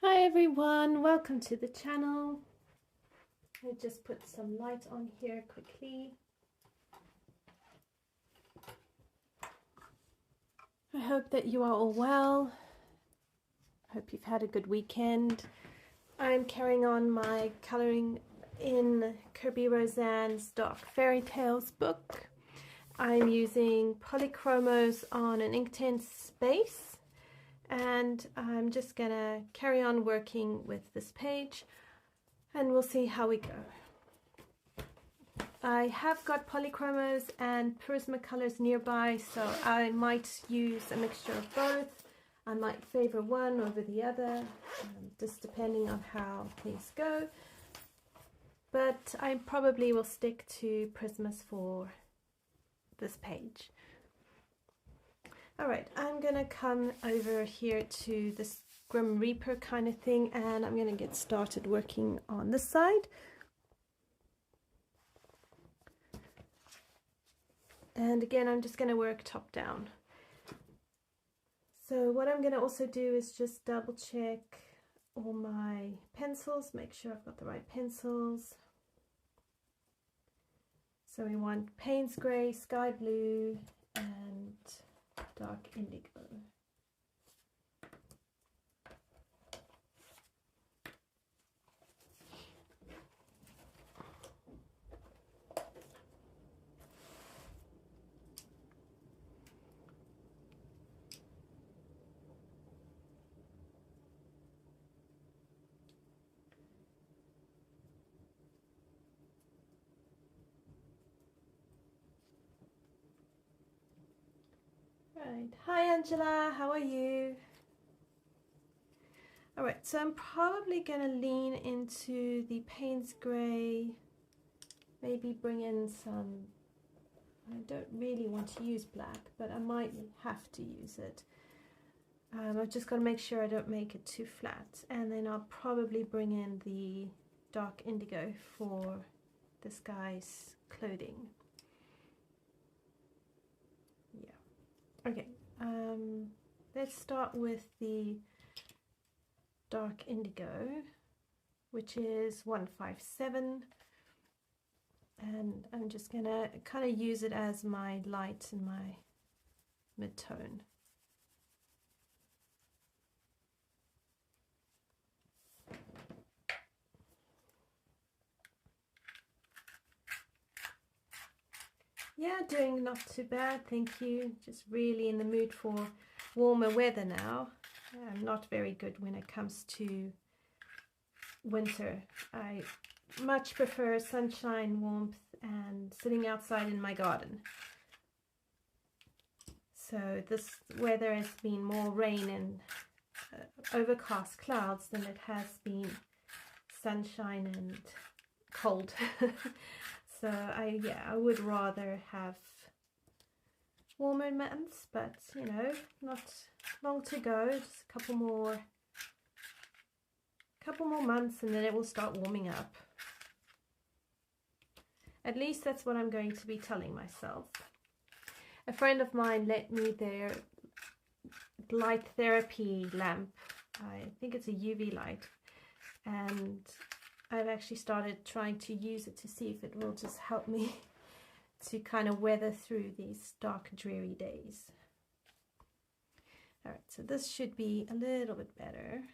Hi everyone, welcome to the channel. I just put some light on here quickly. I hope that you are all well. I hope you've had a good weekend. I'm carrying on my colouring in Kerby Rosanes Dark Fairytales book. I'm using Polychromos on an Inktense base, and I'm just gonna carry on working with this page and we'll see how we go. I have got Polychromos and Prismacolors nearby, so I might use a mixture of both. I might favor one over the other, just depending on how things go. But I probably will stick to Prismas for this page. Alright, I'm going to come over here to this Grim Reaper kind of thing, and I'm going to get started working on this side. And again, I'm just going to work top down. So what I'm going to also do is just double check all my pencils, make sure I've got the right pencils. So we want Paynes Grey, Sky Blue, and Dark Indigo. Right. Hi Angela, how are you? Alright, so I'm probably going to lean into the Paynes Grey, maybe bring in some, I don't really want to use black, but I might have to use it. I've just got to make sure I don't make it too flat, and then I'll probably bring in the Dark Indigo for this guy's clothing. Yeah. Okay, let's start with the Dark Indigo, which is 157, and I'm just gonna kind of use it as my light and my mid-tone. Yeah, doing not too bad, thank you. Just really in the mood for warmer weather now. I'm not very good when it comes to winter. I much prefer sunshine, warmth, and sitting outside in my garden. So this weather has been more rain and overcast clouds than it has been sunshine and cold. So I would rather have warmer months, but you know, not long to go, just a couple more months and then it will start warming up. At least that's what I'm going to be telling myself. A friend of mine lent me their light therapy lamp. I think it's a UV light, and I've actually started trying to use it to see if it will just help me to kind of weather through these dark, dreary days. Alright, so this should be a little bit better.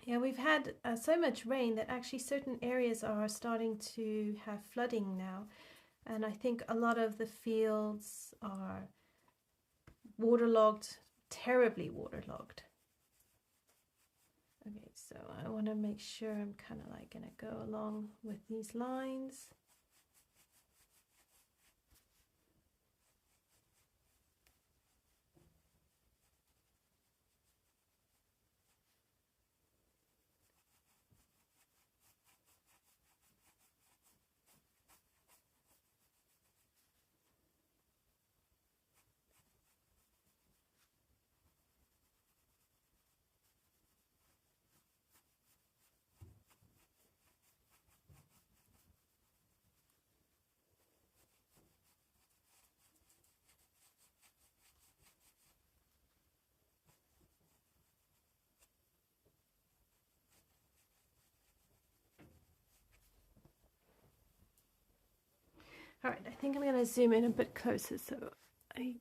Yeah, we've had so much rain that actually certain areas are starting to have flooding now, and I think a lot of the fields are waterlogged, terribly waterlogged. Okay, so I want to make sure I'm kind of like going to go along with these lines. Alright, I think I'm going to zoom in a bit closer so I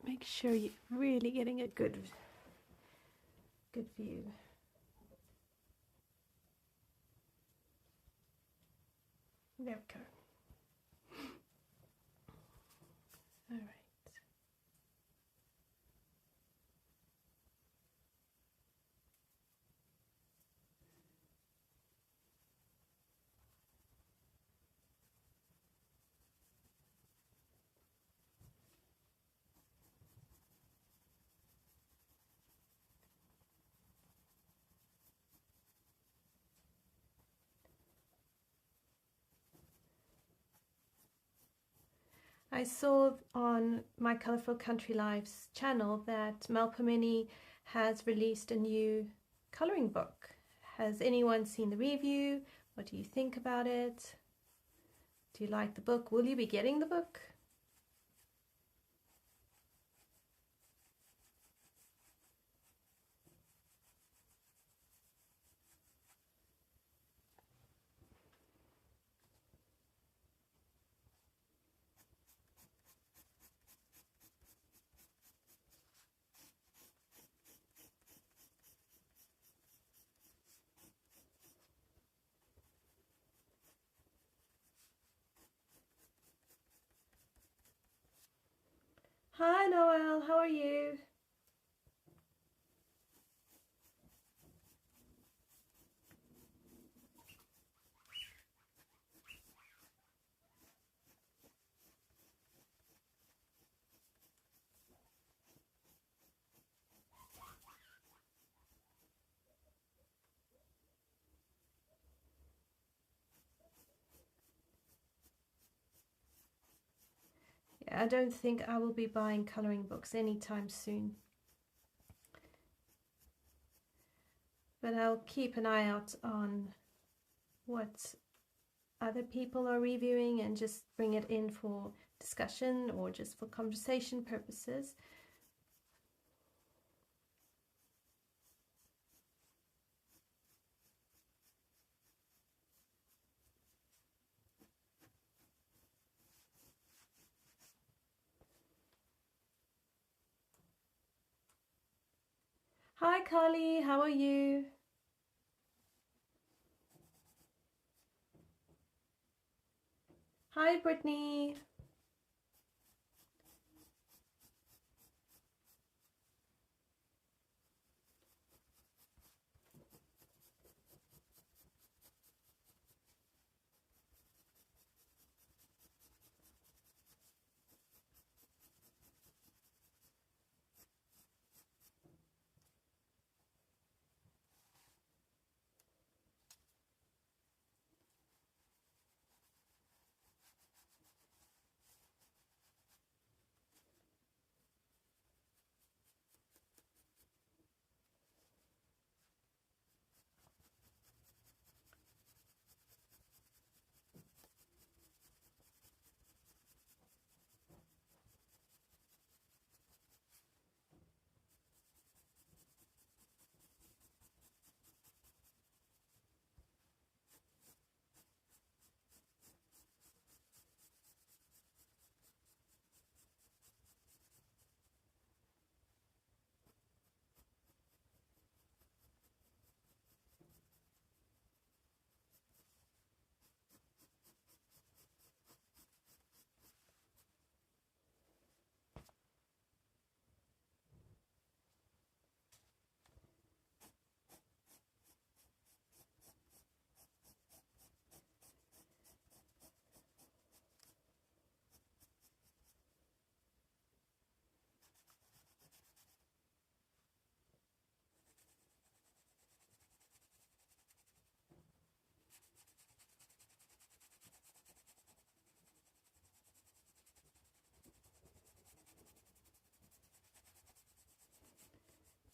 make sure you're really getting a good view. There we go. Alright. I saw on my Colourful Country Lives channel that Melpomene has released a new colouring book. Has anyone seen the review? What do you think about it? Do you like the book? Will you be getting the book? Hi Noel, how are you? I don't think I will be buying colouring books anytime soon. But I'll keep an eye out on what other people are reviewing and just bring it in for discussion or just for conversation purposes. Hi Carly, how are you? Hi Brittany.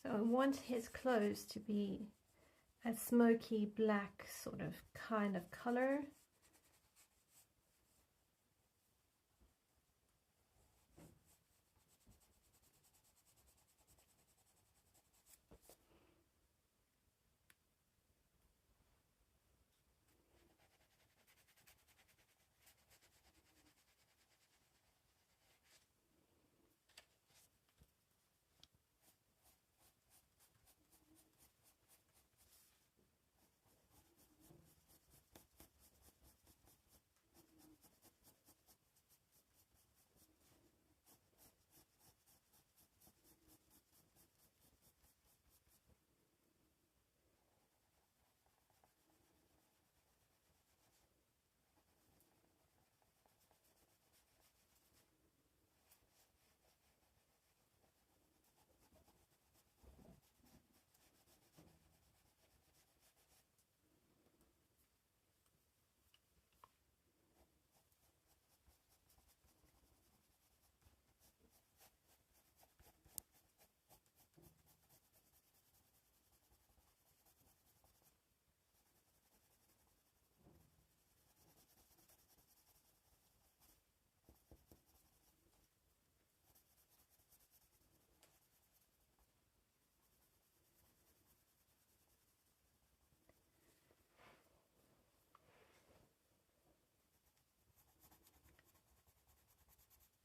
So I want his clothes to be a smoky black sort of kind of color.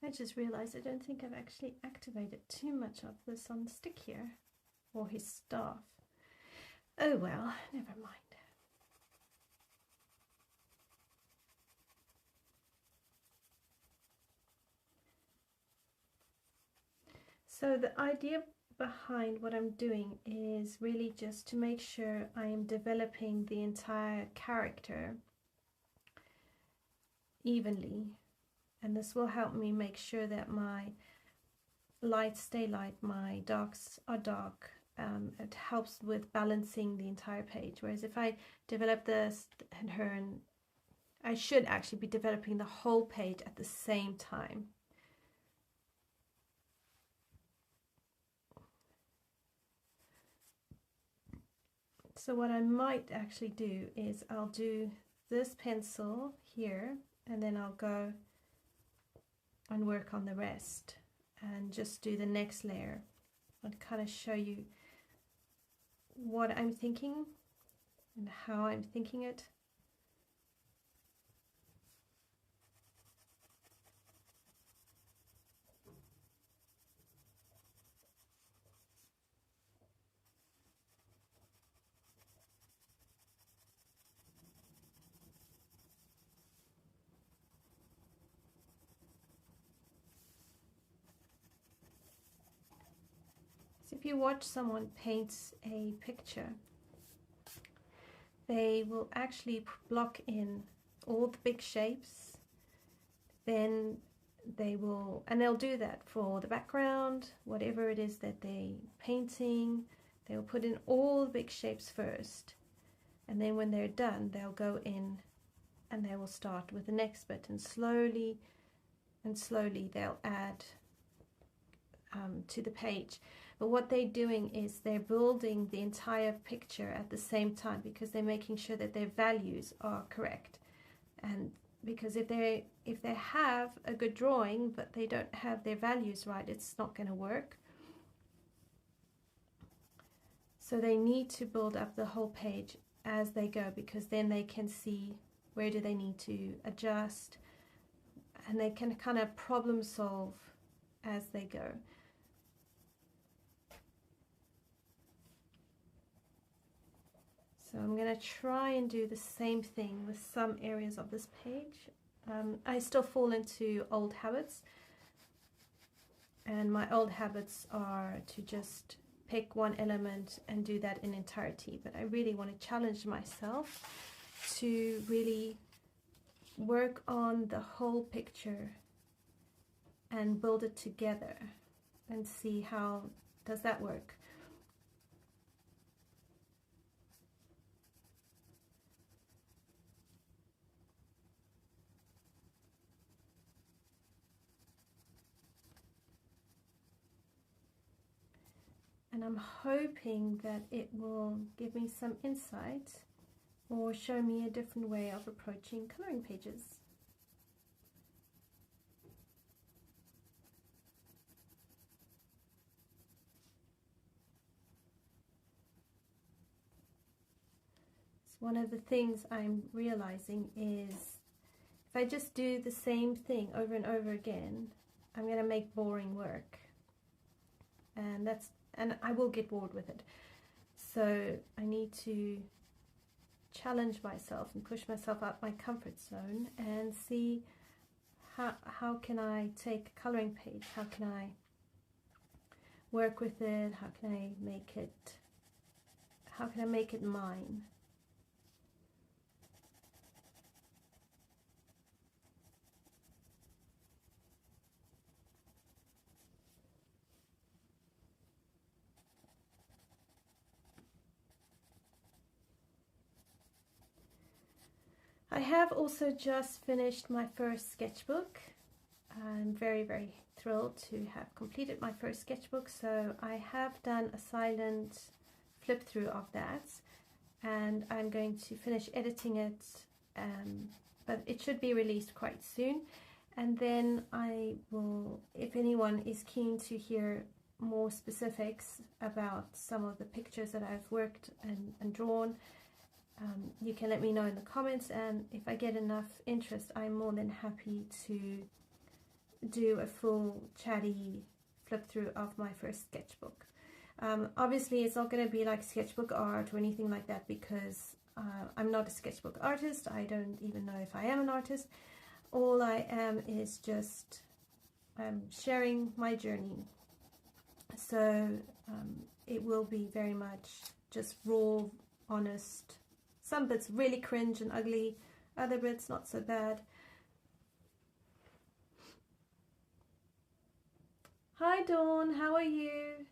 I just realized I don't think I've actually activated too much of this on the stick here, or his staff. Oh well, never mind. So the idea behind what I'm doing is really just to make sure I am developing the entire character evenly, and this will help me make sure that my lights stay light, my darks are dark. It helps with balancing the entire page, whereas if I develop this and her, and I should actually be developing the whole page at the same time. So what I might actually do is I'll do this pencil here, and then I'll go and work on the rest and just do the next layer and kind of show you what I'm thinking and how I'm thinking it. If you watch someone paint a picture, they will actually block in all the big shapes, then they'll do that for the background, whatever it is that they're painting. They'll put in all the big shapes first, and then when they're done, they'll go in and they will start with the next bit, and slowly they'll add to the page. But what they're doing is they're building the entire picture at the same time, because they're making sure that their values are correct. And because if they have a good drawing but they don't have their values right, it's not going to work. So they need to build up the whole page as they go, because then they can see where do they need to adjust, and they can kind of problem solve as they go. So I'm going to try and do the same thing with some areas of this page. I still fall into old habits, and my old habits are to just pick one element and do that in entirety. But I really want to challenge myself to really work on the whole picture and build it together and see how does that work. And I'm hoping that it will give me some insight or show me a different way of approaching coloring pages. So one of the things I'm realizing is if I just do the same thing over and over again, I'm going to make boring work. And I will get bored with it. So I need to challenge myself and push myself out my comfort zone and see how can I take a coloring page, how can I work with it, how can I make it mine. I have also just finished my first sketchbook. I'm very, very thrilled to have completed my first sketchbook. So I have done a silent flip through of that, and I'm going to finish editing it, but it should be released quite soon. And then I will, if anyone is keen to hear more specifics about some of the pictures that I've worked and drawn, you can let me know in the comments, and if I get enough interest, I'm more than happy to do a full chatty flip through of my first sketchbook. Obviously it's not going to be like sketchbook art or anything like that, because I'm not a sketchbook artist. I don't even know if I am an artist. All I am is just sharing my journey. So it will be very much just raw, honest. Some bits really cringe and ugly, other bits not so bad. Hi Dawn, how are you?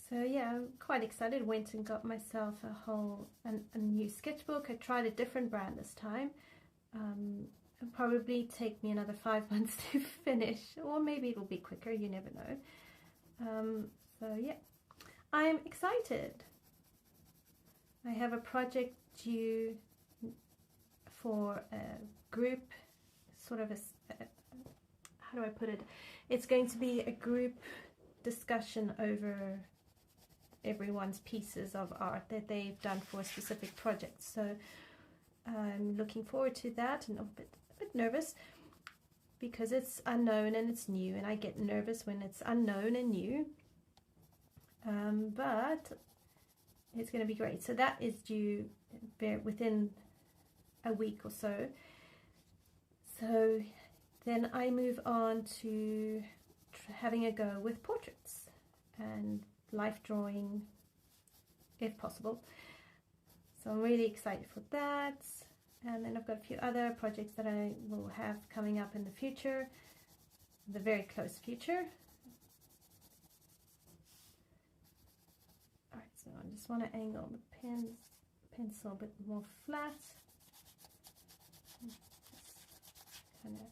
So yeah, I'm quite excited. Went and got myself a new sketchbook. I tried a different brand this time. It'll probably take me another 5 months to finish, or maybe it'll be quicker, you never know. So yeah, I'm excited. I have a project due for a group, sort of how do I put it? It's going to be a group discussion over everyone's pieces of art that they've done for a specific project. So I'm looking forward to that, and a bit nervous because it's unknown and it's new, and I get nervous when it's unknown and new, but it's going to be great. So that is due within a week or so. So then I move on to having a go with portraits and life drawing if possible. So I'm really excited for that. And then I've got a few other projects that I will have coming up in the future, the very close future. Alright, so I just want to angle the pencil a bit more flat.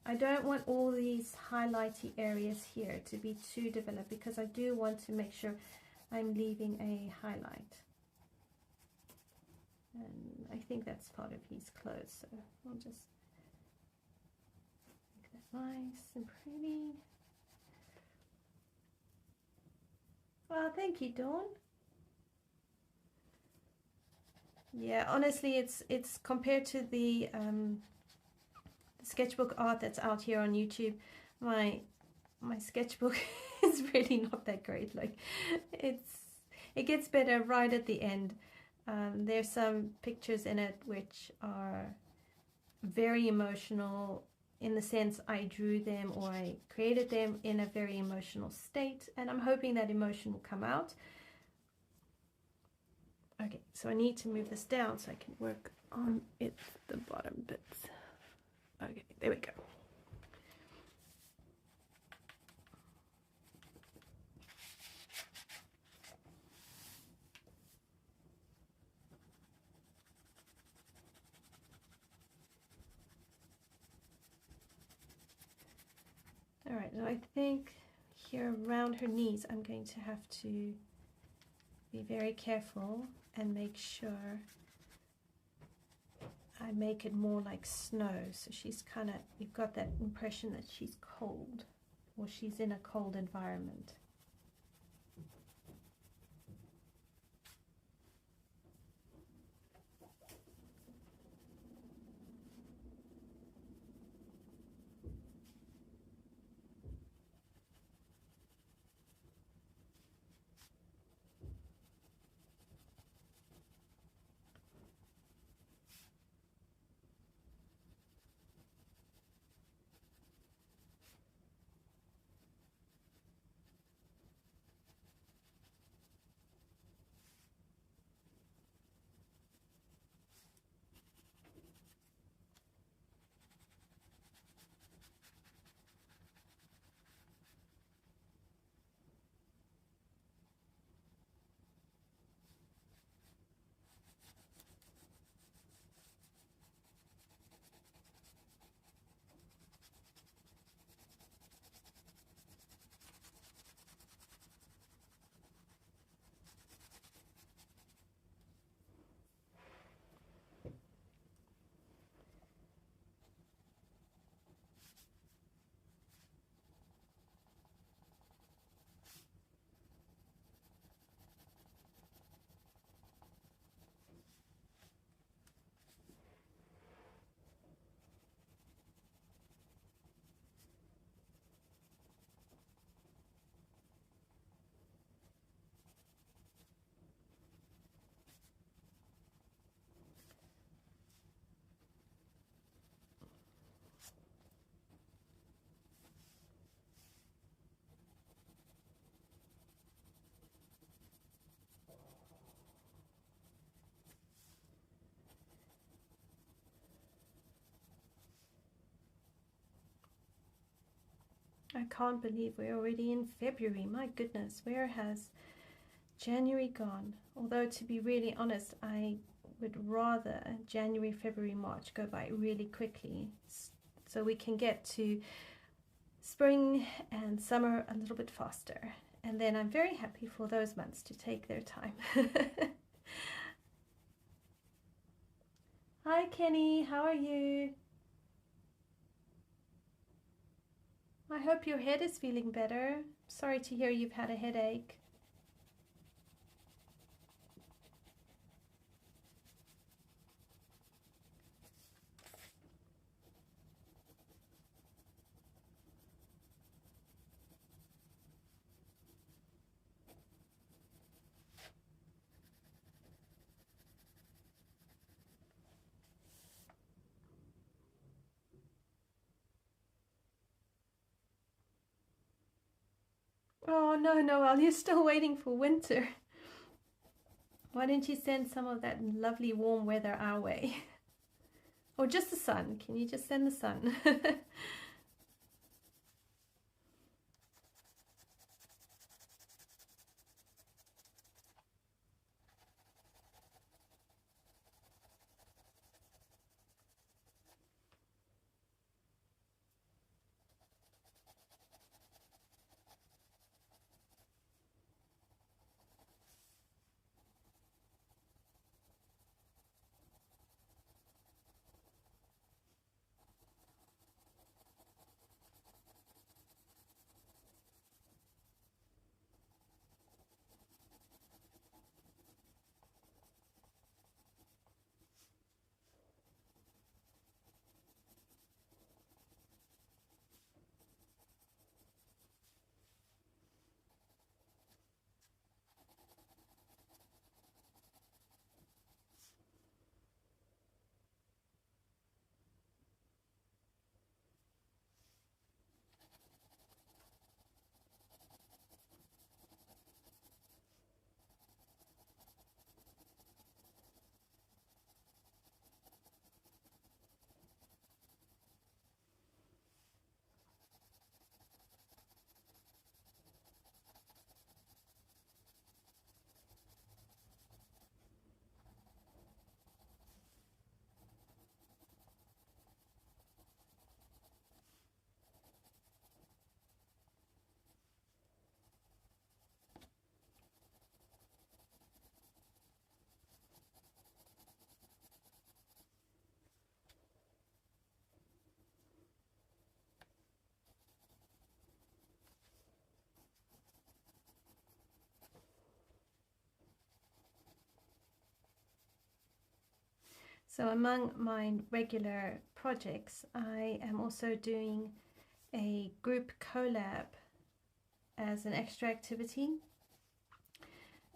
I don't want all these highlighty areas here to be too developed, because I do want to make sure I'm leaving a highlight. And I think that's part of his clothes, so I'll just make that nice and pretty. Oh, thank you, Dawn. Yeah, honestly, it's compared to the sketchbook art that's out here on YouTube, my sketchbook is really not that great. Like, it gets better right at the end. There's some pictures in it which are very emotional, in the sense I drew them or I created them in a very emotional state, and I'm hoping that emotion will come out. Okay, so I need to move this down so I can work on it, the bottom bits. Okay, there we go. All right, now I think here around her knees, I'm going to have to be very careful and make sure I make it more like snow. So she's kind of, you've got that impression that she's cold, or she's in a cold environment. I can't believe we're already in February. My goodness, where has January gone? Although, to be really honest, I would rather January, February, March go by really quickly so we can get to spring and summer a little bit faster. And then I'm very happy for those months to take their time. Hi Kenny, how are you? I hope your head is feeling better. Sorry to hear you've had a headache. Oh no, Noel, you're still waiting for winter. Why don't you send some of that lovely warm weather our way? Or just the sun. Can you just send the sun? So among my regular projects, I am also doing a group collab as an extra activity.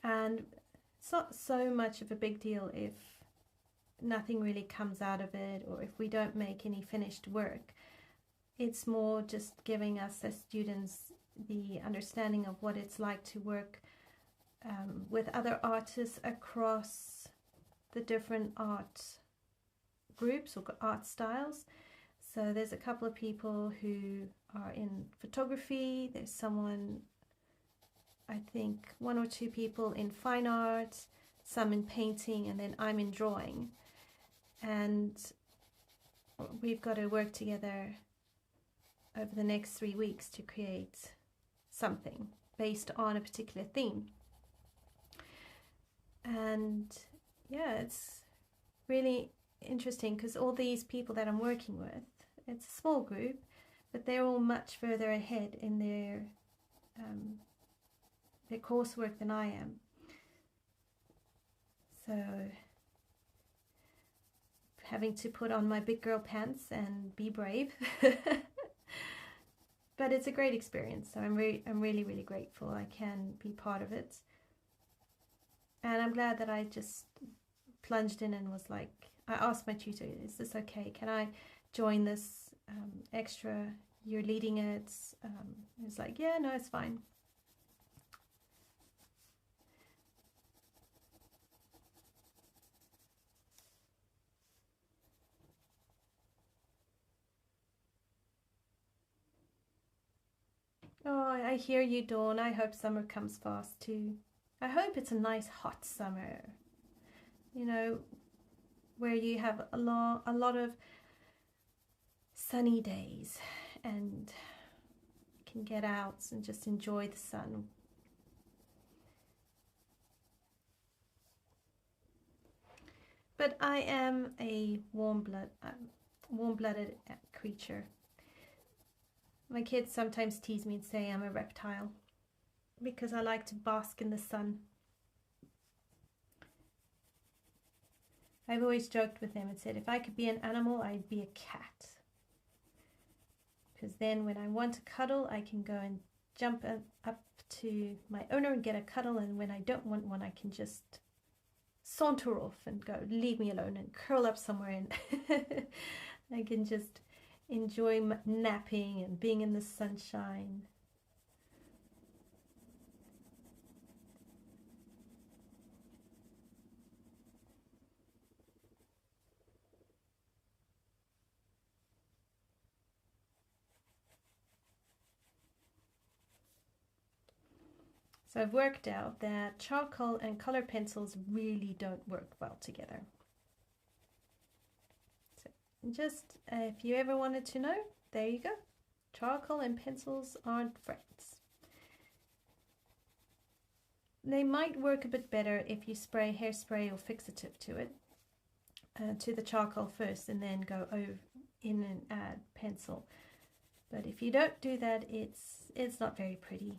And it's not so much of a big deal if nothing really comes out of it or if we don't make any finished work. It's more just giving us as students the understanding of what it's like to work with other artists across the different art groups or art styles. So there's a couple of people who are in photography, there's someone, I think 1 or 2 people in fine art, some in painting, and then I'm in drawing. And we've got to work together over the next 3 weeks to create something based on a particular theme. And yeah, it's really interesting because all these people that I'm working with, it's a small group, but they're all much further ahead in their coursework than I am. So having to put on my big girl pants and be brave. But it's a great experience, so I'm really grateful I can be part of it. And I'm glad that I just plunged in and was like, I asked my tutor, is this okay? Can I join this extra? You're leading it. It's like, yeah, no, it's fine. I hear you, Dawn. I hope summer comes fast too. I hope it's a nice hot summer, you know, where you have a lot of sunny days and can get out and just enjoy the sun. But I am a warm-blooded creature. My kids sometimes tease me and say I'm a reptile because I like to bask in the sun. I've always joked with them and said if I could be an animal, I'd be a cat. Because then when I want to cuddle, I can go and jump up to my owner and get a cuddle, and when I don't want one, I can just saunter off and go, leave me alone, and curl up somewhere, and I can just enjoy napping and being in the sunshine. So I've worked out that charcoal and color pencils really don't work well together. So just if you ever wanted to know, there you go. Charcoal and pencils aren't friends. They might work a bit better if you spray hairspray or fixative to it, to the charcoal first, and then go over in and add pencil. But if you don't do that, it's not very pretty.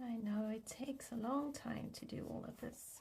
I know it takes a long time to do all of this.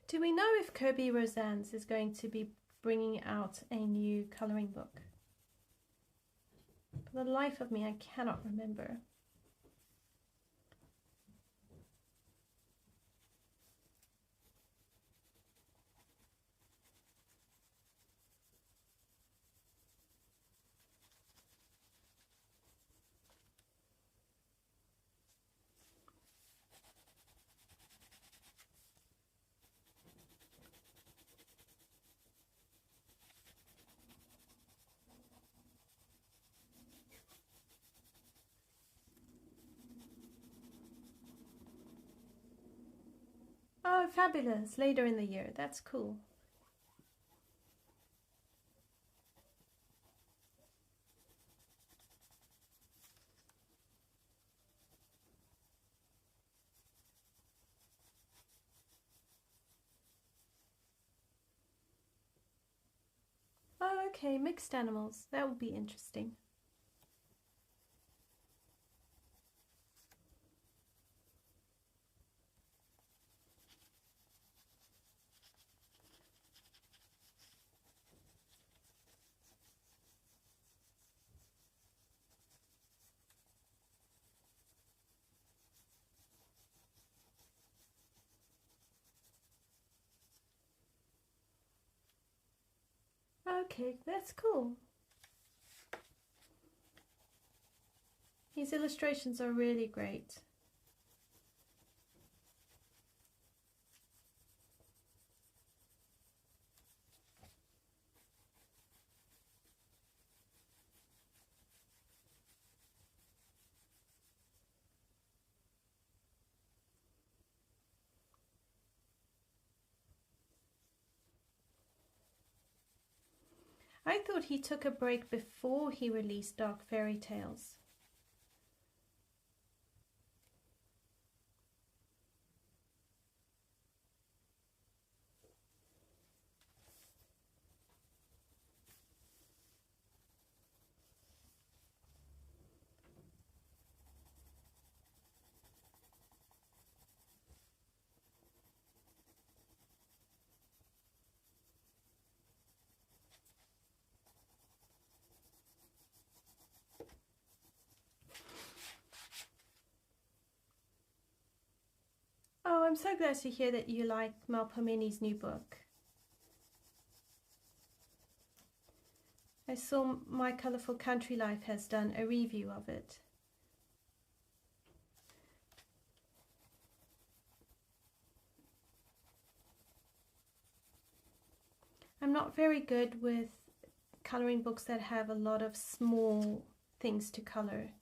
Do we know if Kerby Rosanes is going to be bringing out a new colouring book? For the life of me, I cannot remember. Oh, fabulous. Later in the year. That's cool. Oh, okay, mixed animals. That would be interesting. Okay, that's cool. These illustrations are really great. I thought he took a break before he released Dark Fairytales. Oh, I'm so glad to hear that you like Melpomene's new book. I saw My Colourful Country Life has done a review of it. I'm not very good with colouring books that have a lot of small things to colour.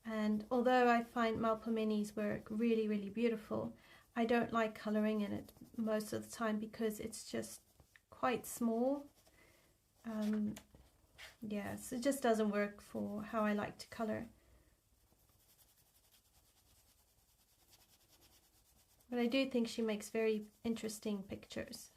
And although I find Melpomene's work really, really beautiful, I don't like colouring in it most of the time because it's just quite small. Yes, it just doesn't work for how I like to colour. But I do think she makes very interesting pictures.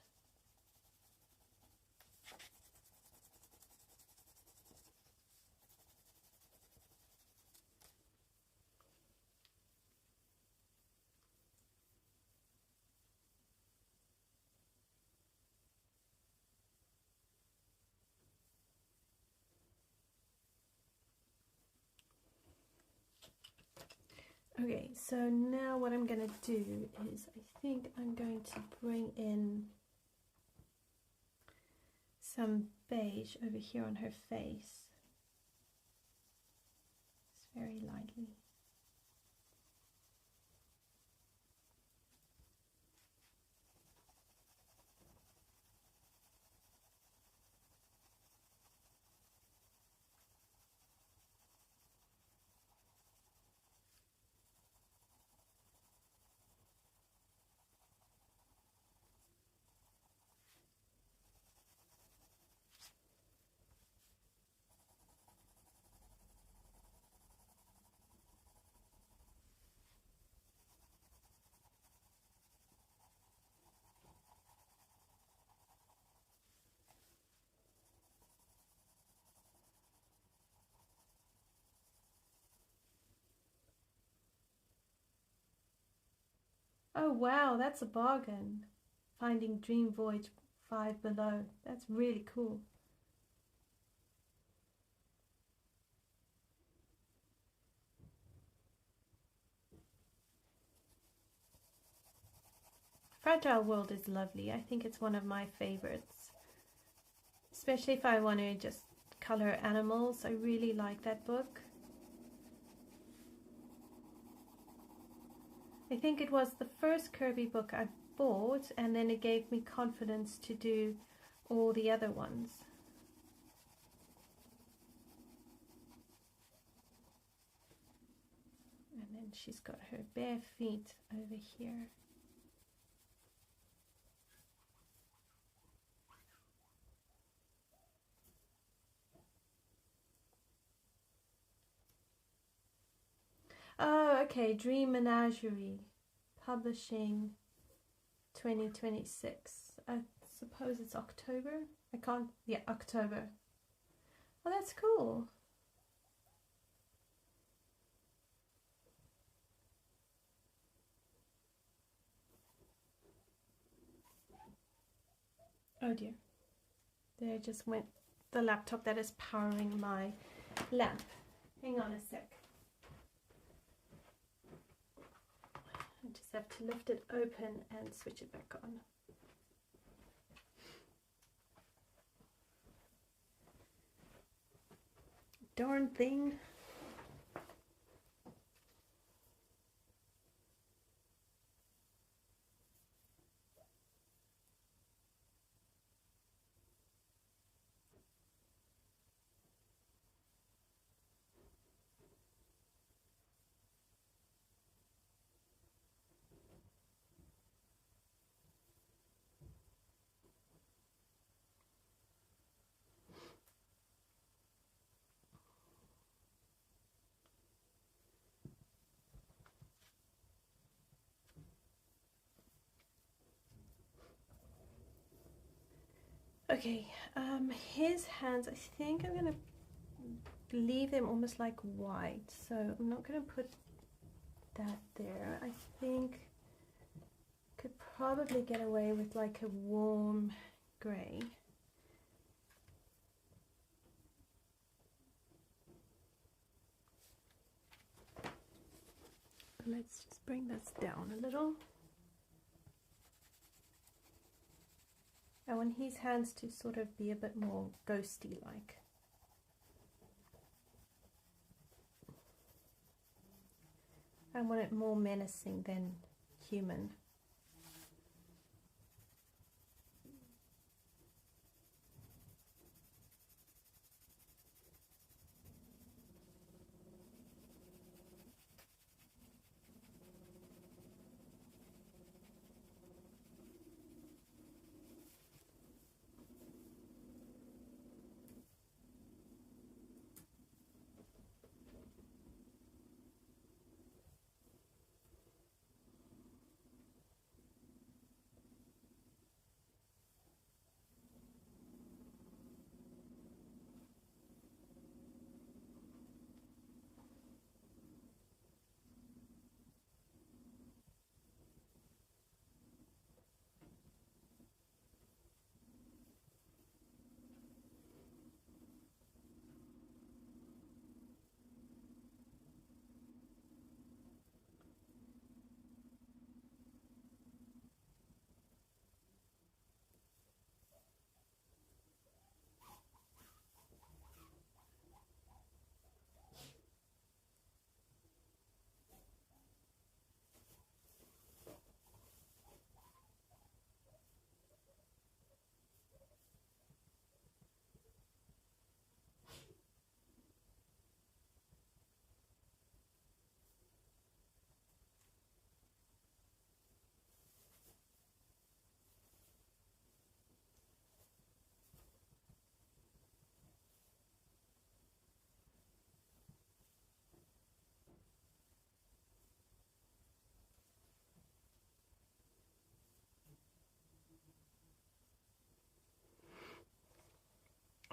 Okay, so now what I'm going to do is I think I'm going to bring in some beige over here on her face. Just very lightly. Oh wow, that's a bargain. Finding Dream Voyage 5 Below. That's really cool. Fragile World is lovely. I think it's one of my favorites. Especially if I want to just color animals. I really like that book. I think it was the first Kerby book I bought, and then it gave me confidence to do all the other ones. And then she's got her bare feet over here. Okay, Dream Menagerie, publishing 2026. I suppose it's October. I can't, yeah, October. Oh, that's cool. Oh dear. There just went the laptop that is powering my lamp. Hang on a sec. I just have to lift it open and switch it back on. Darn thing. Okay, his hands, I think I'm gonna leave them almost like white, so I'm not gonna put that there. I think could probably get away with like a warm gray. Let's just bring this down a little. I want his hands to sort of be a bit more ghosty like. I want it more menacing than human.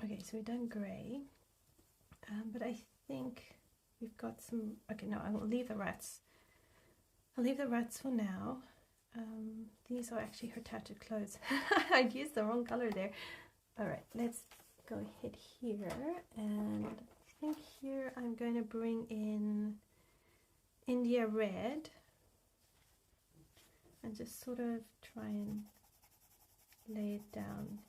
Okay, so we've done grey, but I think we've got some, okay, no, I'll leave the rats. I'll leave the rats for now. These are actually her tattooed clothes. I'd used the wrong color there. All right, let's go ahead here, and I think here I'm going to bring in India Red and just sort of try and lay it down.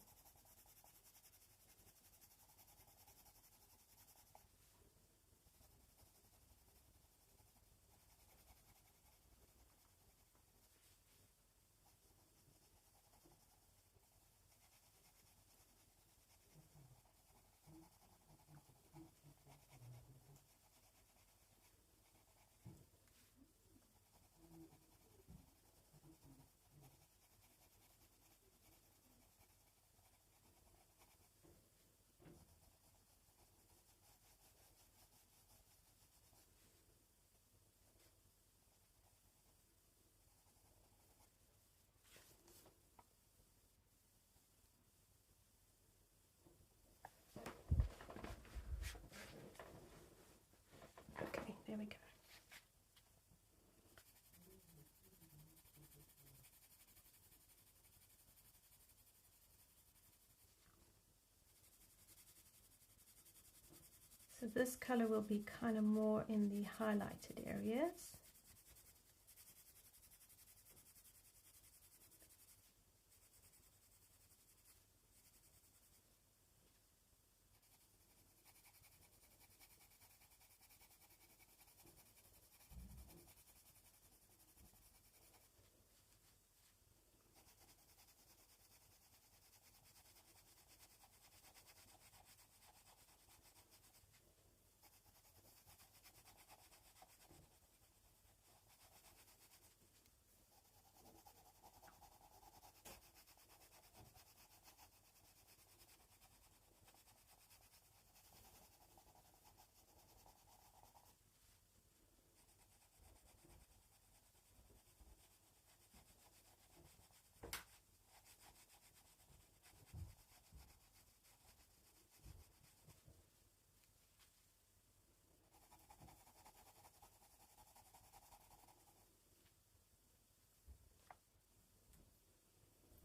There we go. So this color will be kind of more in the highlighted areas.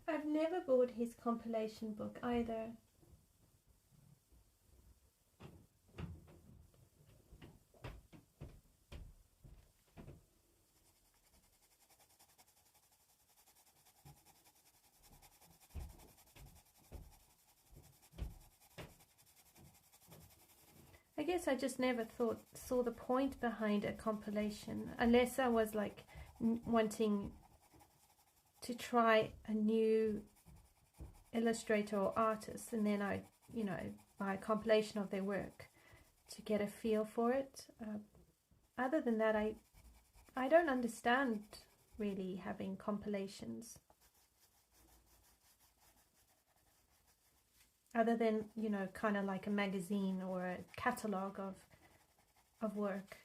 I've never bought his compilation book either. I guess I just never saw the point behind a compilation, unless I was like wanting to try a new illustrator or artist, and then I, buy a compilation of their work to get a feel for it. Other than that, I don't understand really having compilations. Other than, kind of like a magazine or a catalogue of work.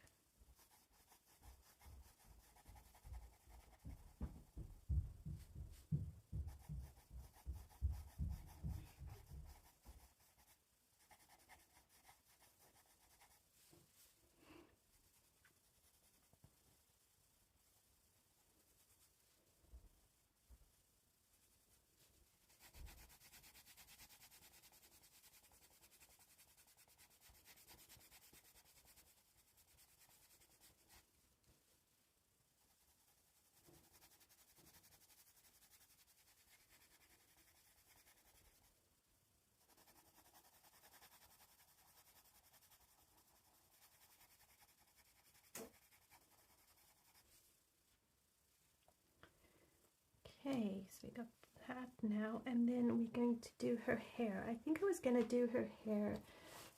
Okay, so we got that now, and then we're going to do her hair. I think I was going to do her hair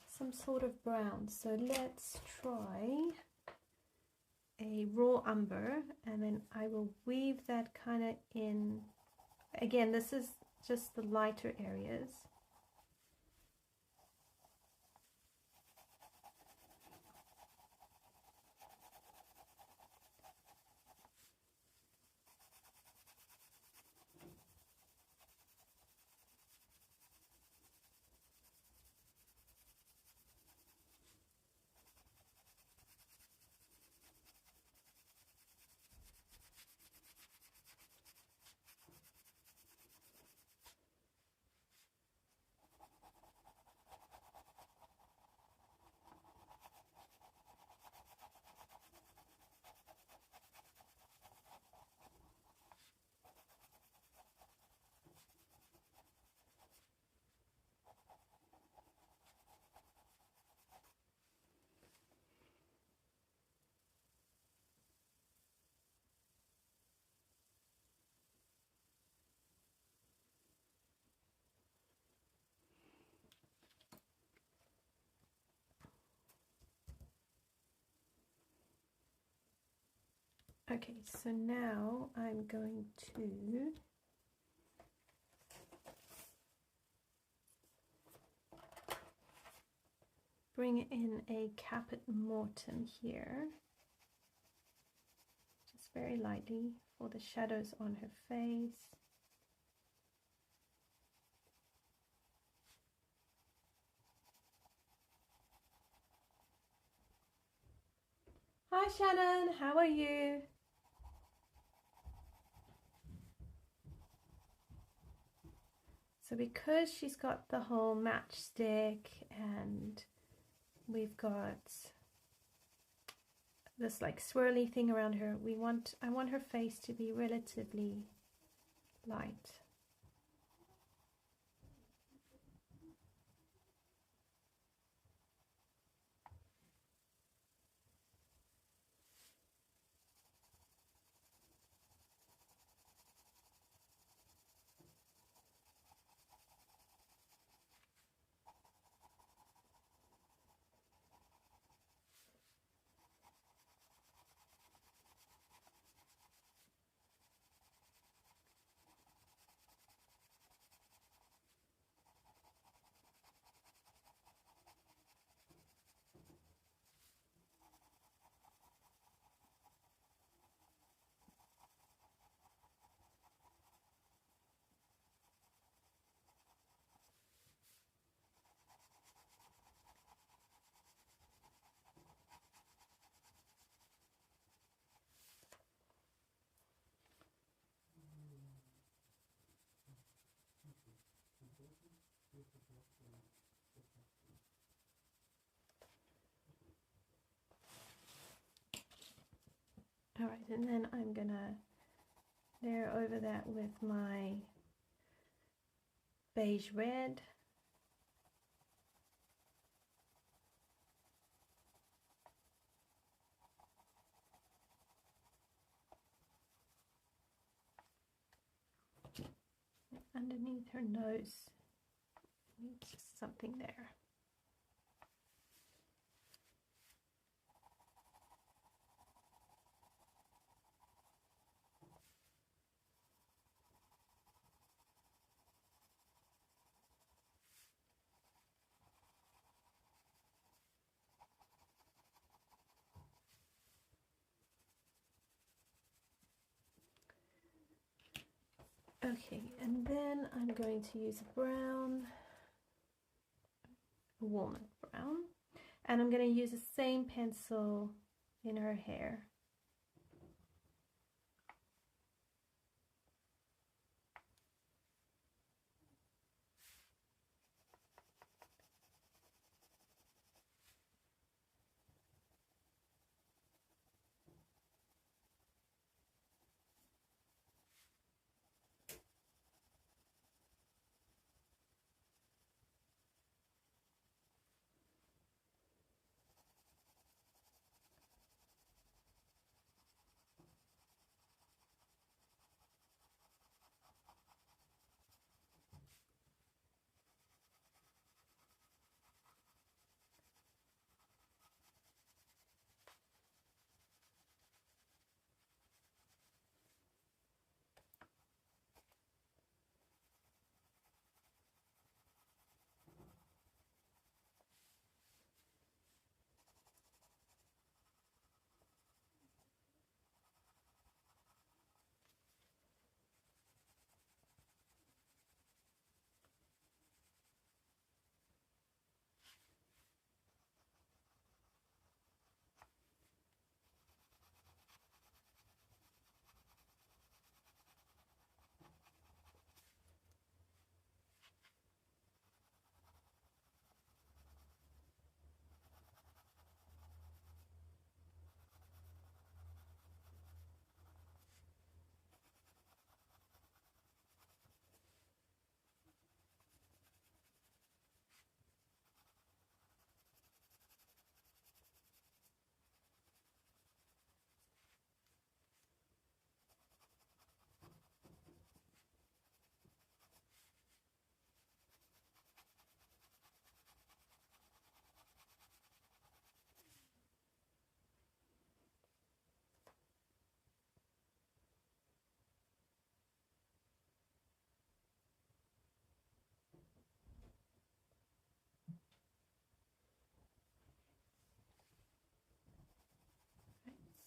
some sort of brown, so let's try a raw umber, and then I will weave that kind of in. Again, this is just the lighter areas. Okay, so now I'm going to bring in a Caput Mortuum here, just very lightly for the shadows on her face. Hi Shannon, how are you? So because she's got the whole matchstick and we've got this like swirly thing around her, I want her face to be relatively light. All right, and then I'm gonna layer over that with my beige red. Underneath her nose, just something there. Okay, and then I'm going to use a brown, walnut brown, and I'm going to use the same pencil in her hair.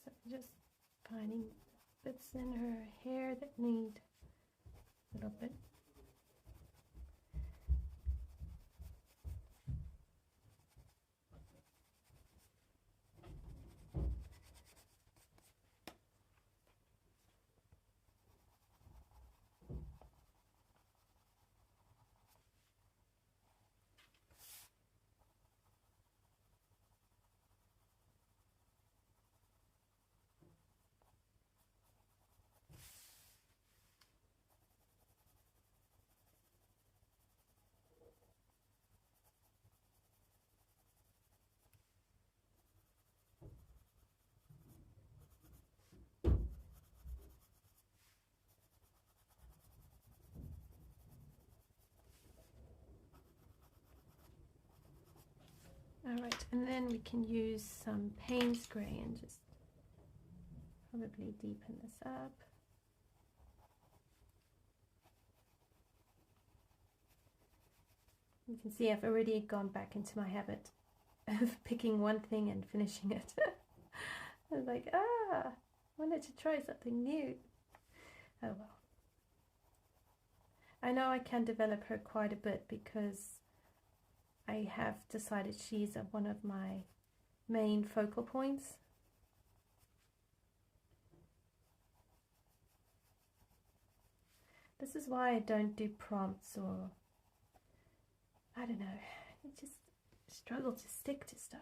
So just finding bits in her hair that need a little bit. then we can use some Paynes Grey and just probably deepen this up. You can see I've already gone back into my habit of picking one thing and finishing it. I was like, I wanted to try something new. Oh well. I know I can develop her quite a bit because I have decided she's one of my main focal points. This is why I don't do prompts, or I don't know, I just struggle to stick to stuff.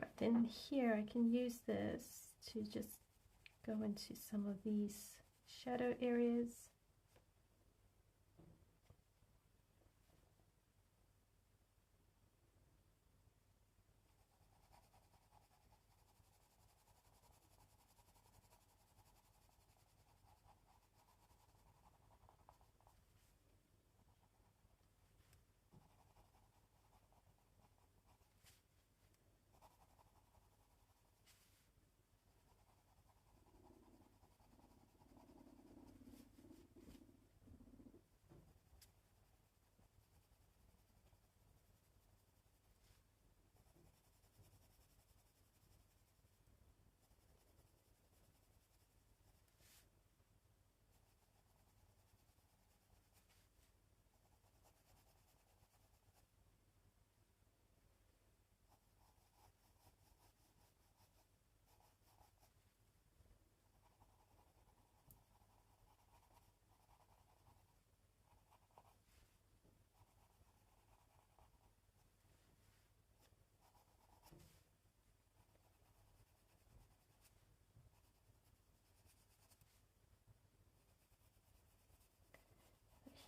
Right, then here I can use this to just go into some of these shadow areas.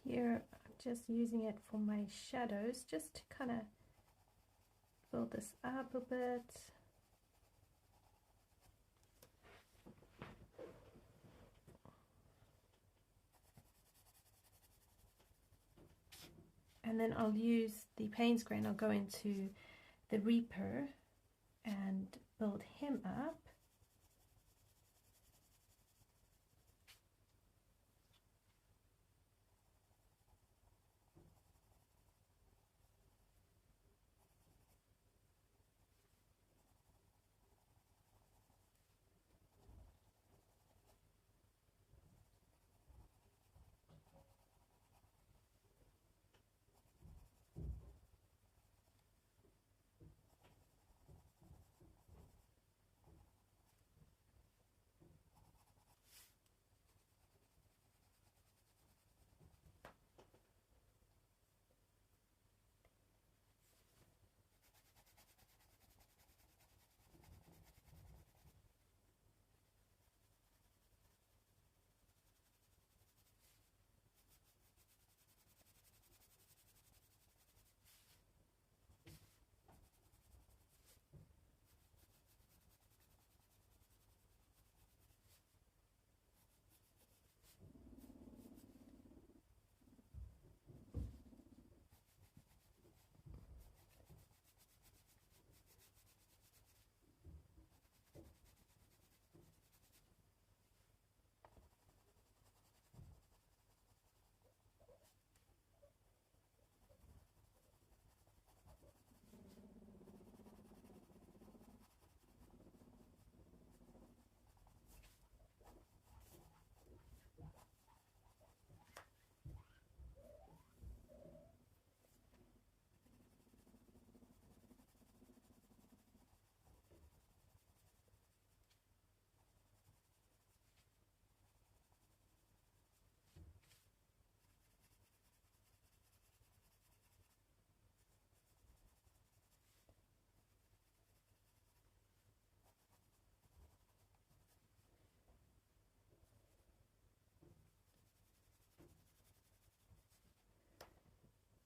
Here I'm just using it for my shadows, just to kind of build this up a bit. And then I'll use the Paynes Grey and I'll go into the Reaper and build him up.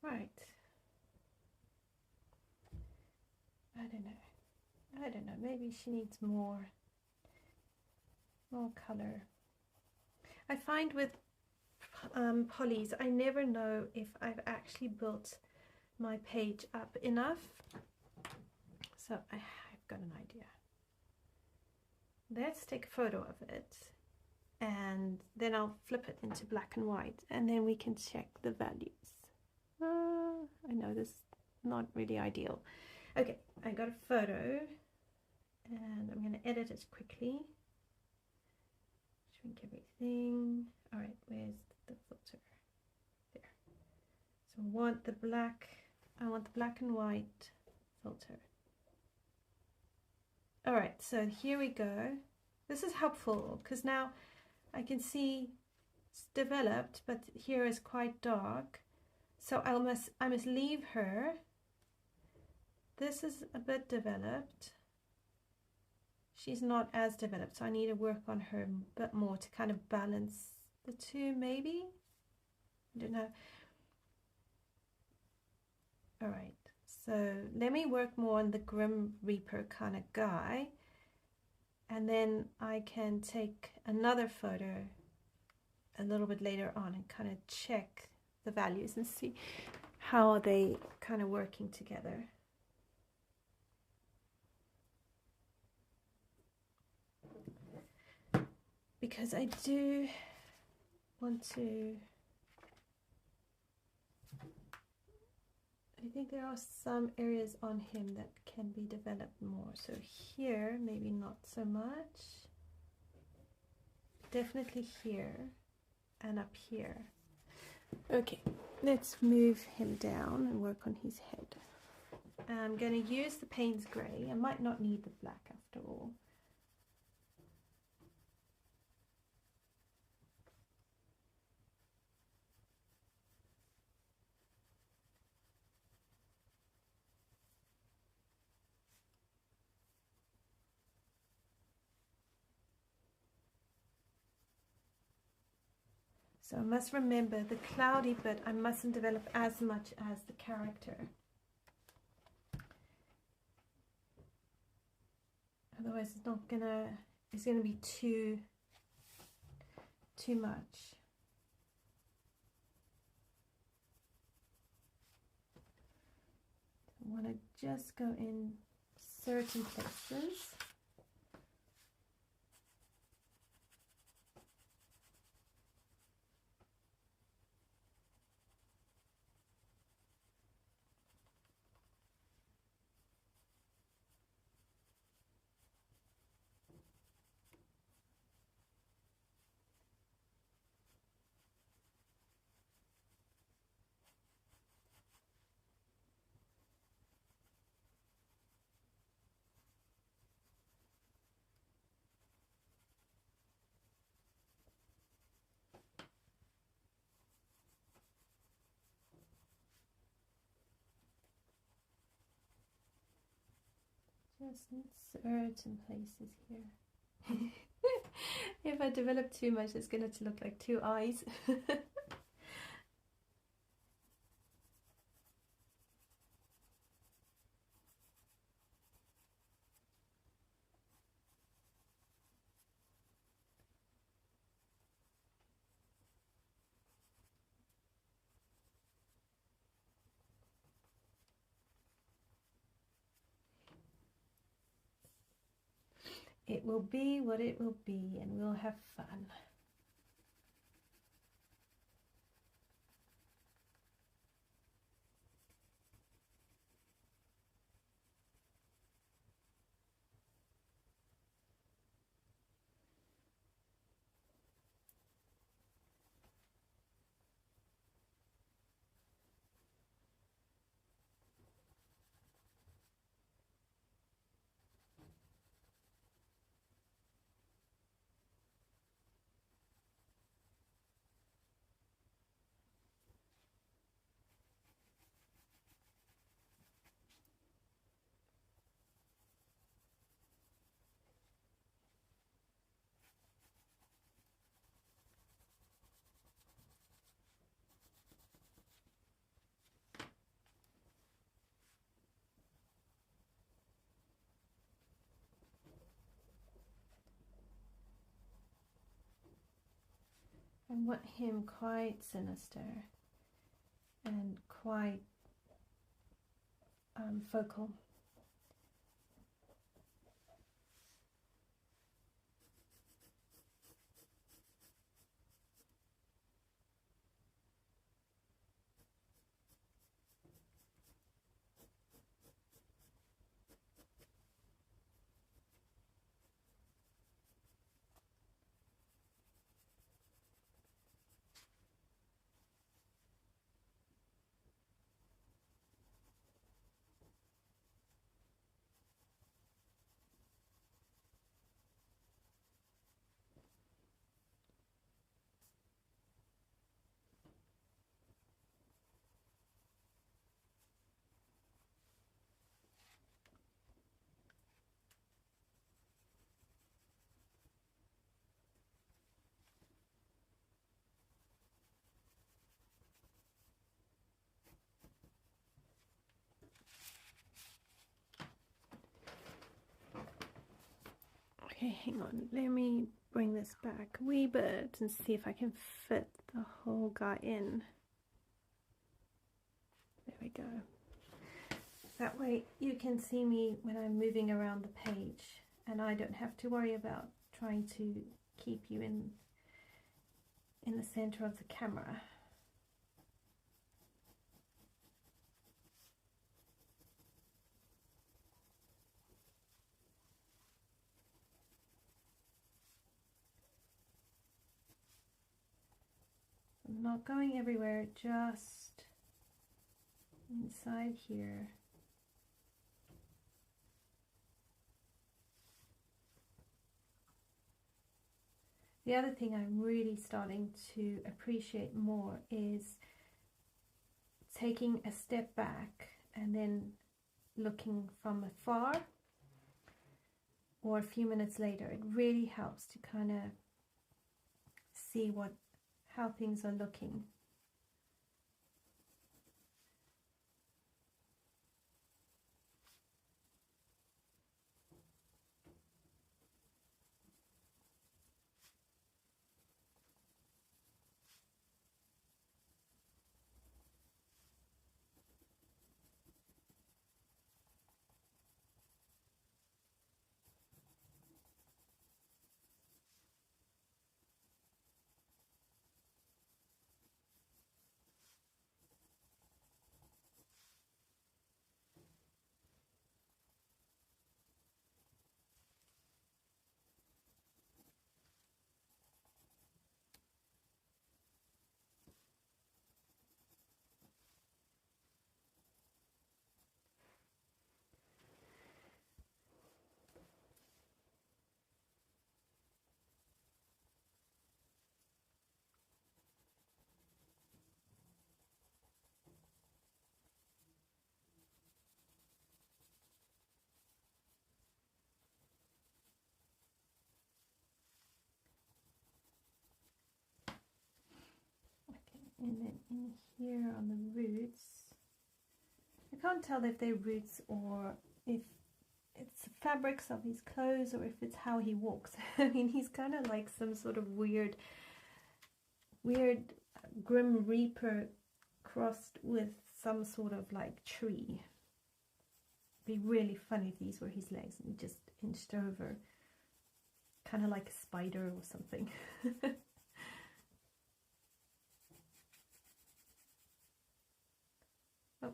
Right. I don't know, maybe she needs more color. I find with polys, I never know if I've actually built my page up enough. So I've got an idea. Let's take a photo of it, and then I'll flip it into black and white, and then we can check the values. I know this is not really ideal. Okay, I got a photo, and I'm going to edit it quickly. Shrink everything. All right, where's the filter? There. So I want the black and white filter. All right, so here we go. This is helpful because now I can see it's developed, but here is quite dark. So I must leave her. This is a bit developed. She's not as developed, so I need to work on her a bit more to kind of balance the two, maybe? I don't know. All right, so let me work more on the Grim Reaper kind of guy, and then I can take another photo a little bit later on and kind of check the values and see how are they kind of working together. Because I do want to, I think there are some areas on him that can be developed more. So here, maybe not so much. Definitely here and up here. Okay, let's move him down and work on his head. I'm going to use the Paynes Grey. I might not need the black after all. So I must remember the cloudy bit, I mustn't develop as much as the character. Otherwise it's gonna be too much. I want to just go in certain places. Just in certain places here. If I develop too much, it's going to look like two eyes. It will be what it will be, and we'll have fun. I want him quite sinister and quite focal. Okay, hang on, let me bring this back a wee bit and see if I can fit the whole guy in. There we go. That way you can see me when I'm moving around the page and I don't have to worry about trying to keep you in the center of the camera. I'm not going everywhere, just inside here. The other thing I'm really starting to appreciate more is taking a step back and then looking from afar or a few minutes later. It really helps to kind of see how things are looking. And then in here on the roots, I can't tell if they're roots or if it's the fabrics of his clothes or if it's how he walks. I mean, he's kind of like some sort of weird Grim Reaper crossed with some sort of like tree. It'd be really funny if these were his legs and he just inched over, kind of like a spider or something. Oh.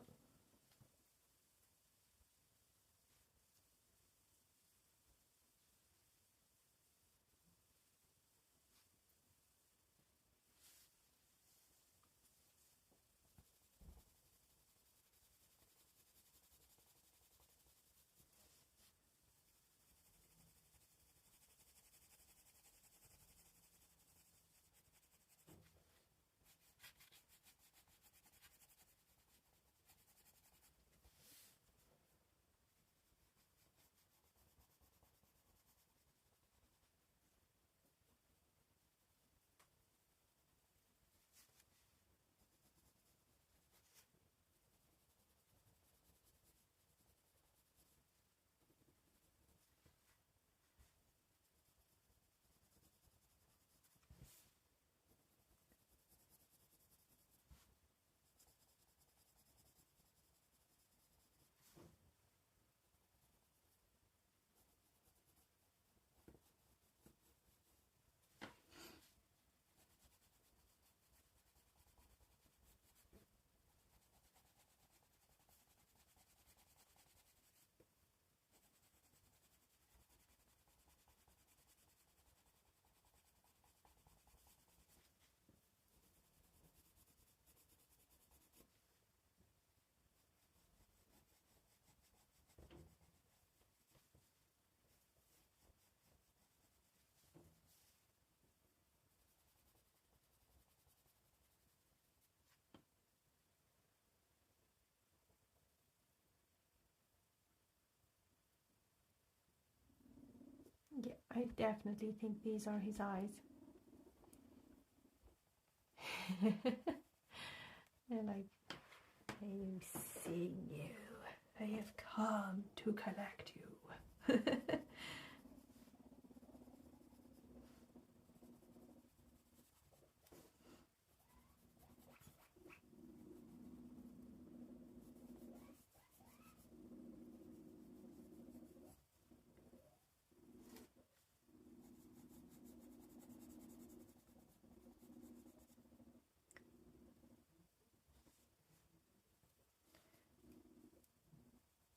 Yeah, I definitely think these are his eyes. And I am seeing you. I have come to collect you.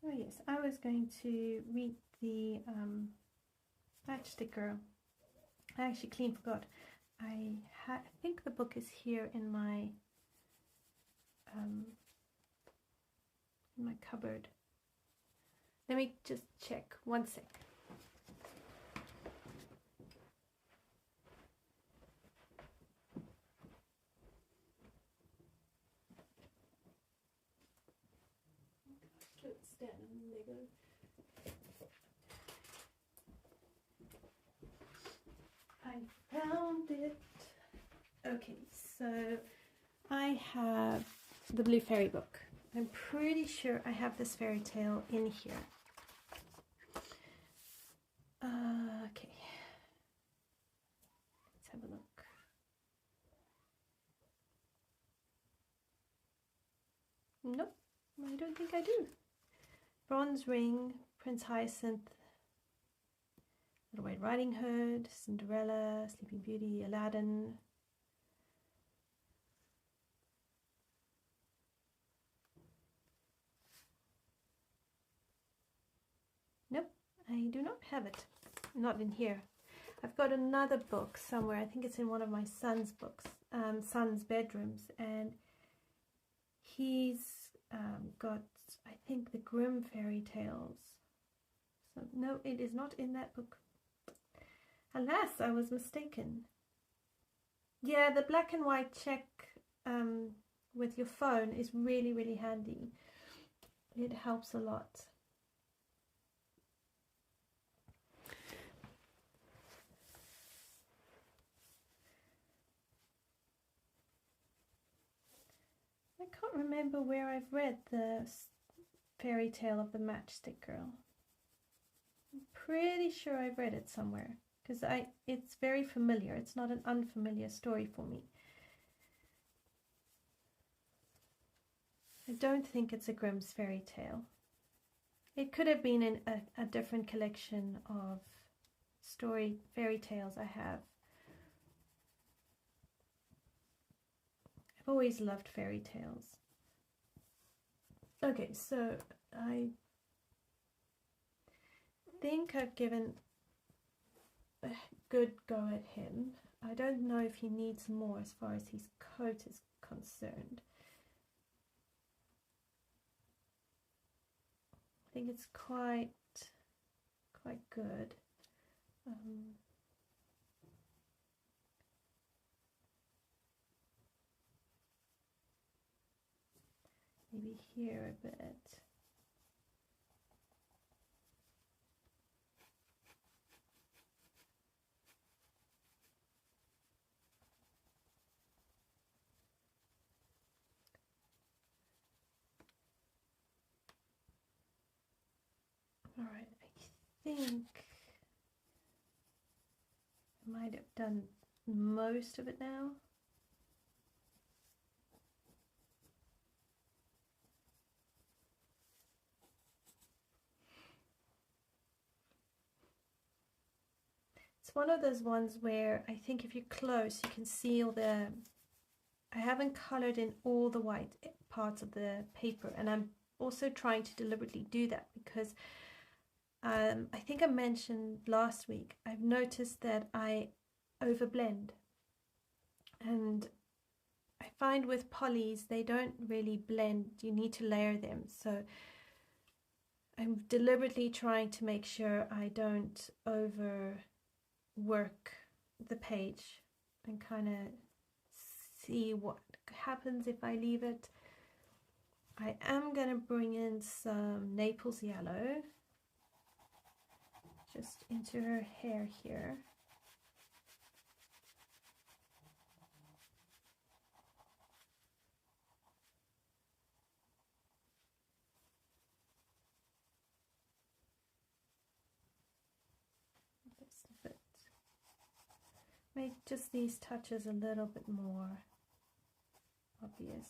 Oh yes, I was going to read the Matchstick Girl. I actually clean forgot. I think the book is here in my cupboard. Let me just check. One sec. Let's stand in the middle. I found it. Okay, so I have the Blue Fairy book. I'm pretty sure I have this fairy tale in here. Okay, let's have a look. Nope, I don't think I do. Bronze Ring, Prince Hyacinth, Little Red Riding Hood, Cinderella, Sleeping Beauty, Aladdin. Nope, I do not have it. Not in here. I've got another book somewhere. I think it's in one of my son's books, son's bedrooms, and he's got, I think, the Grimm fairy tales. So no, it is not in that book. Alas, I was mistaken. Yeah, the black and white check with your phone is really, really handy. It helps a lot. I can't remember where I've read the fairy tale of the Matchstick Girl. I'm pretty sure I've read it somewhere because it's very familiar. It's not an unfamiliar story for me. I don't think it's a Grimm's fairy tale. It could have been in a different collection of fairy tales I have. I've always loved fairy tales. Okay, so I think I've given a good go at him. I don't know if he needs more as far as his coat is concerned. I think it's quite good. Maybe here a bit. All right, I think I might have done most of it now. It's one of those ones where I think if you're close, you can see all the... I haven't colored in all the white parts of the paper, and I'm also trying to deliberately do that because I think I mentioned last week, I've noticed that I overblend, and I find with polys they don't really blend. You need to layer them, so I'm deliberately trying to make sure I don't overwork the page and kind of see what happens if I leave it. I am going to bring in some Naples Yellow just into her hair here. Just a bit. Make just these touches a little bit more obvious.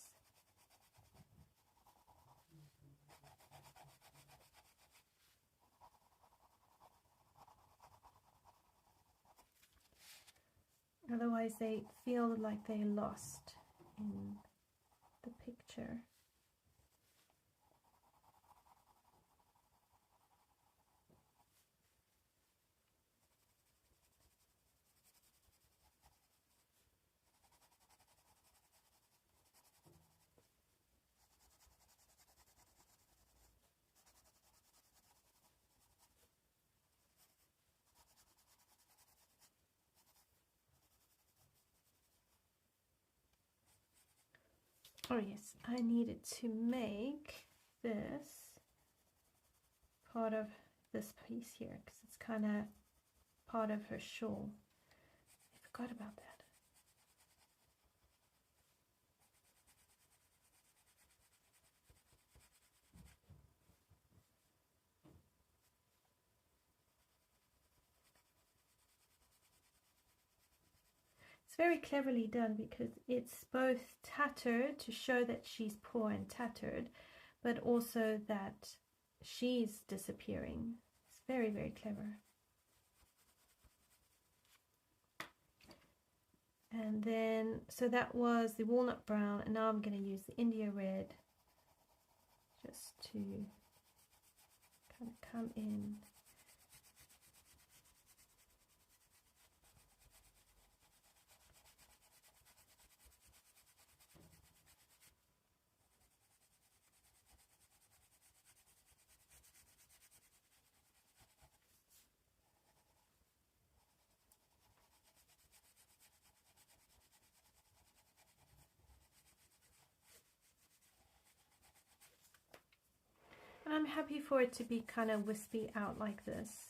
Otherwise they feel like they're lost in the picture. Oh yes, I needed to make this part of this piece here because it's kind of part of her shawl. I forgot about that. It's very cleverly done because it's both tattered to show that she's poor and tattered, but also that she's disappearing. It's very, very clever. And then, so that was the walnut brown, and now I'm going to use the India red just to kind of come in. And I'm happy for it to be kind of wispy out like this.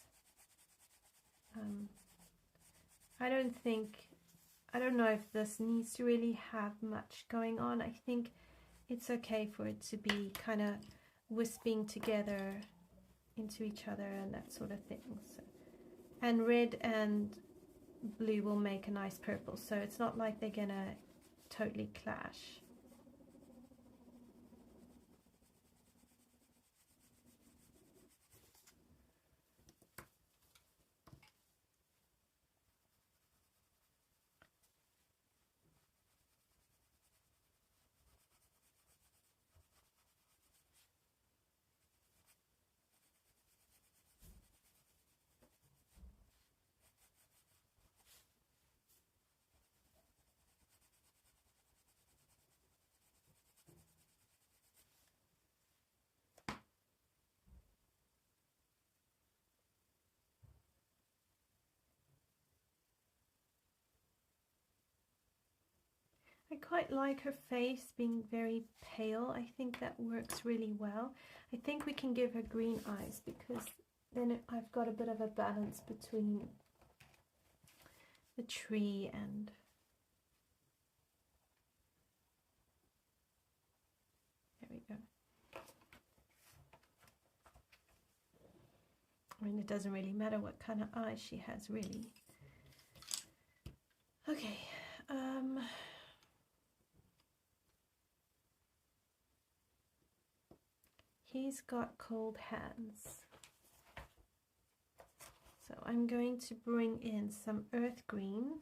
I don't know if this needs to really have much going on. I think it's okay for it to be kind of wisping together into each other and that sort of thing. So, and red and blue will make a nice purple, so it's not like they're gonna totally clash. I quite like her face being very pale. I think that works really well. I think we can give her green eyes because then I've got a bit of a balance between the tree and there we go. I mean, it doesn't really matter what kind of eyes she has, really. Okay. He's got cold hands. So I'm going to bring in some earth green.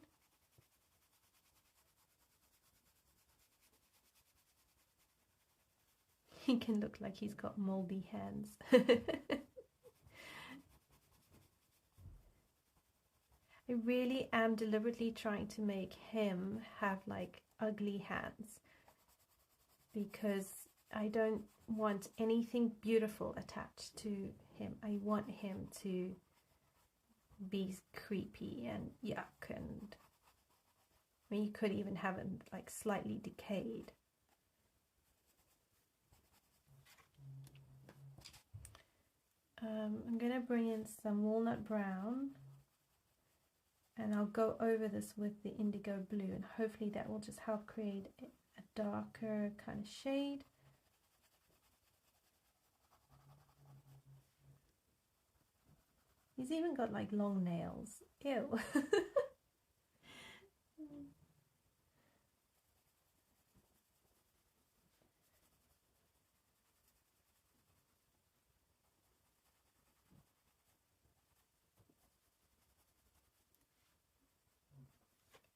He can look like he's got moldy hands. I really am deliberately trying to make him have like ugly hands because I don't want anything beautiful attached to him. I want him to be creepy and yuck, and I mean, you could even have him like slightly decayed. I'm going to bring in some Walnut Brown, and I'll go over this with the Indigo Blue, and hopefully that will just help create a darker kind of shade. He's even got like long nails. Ew.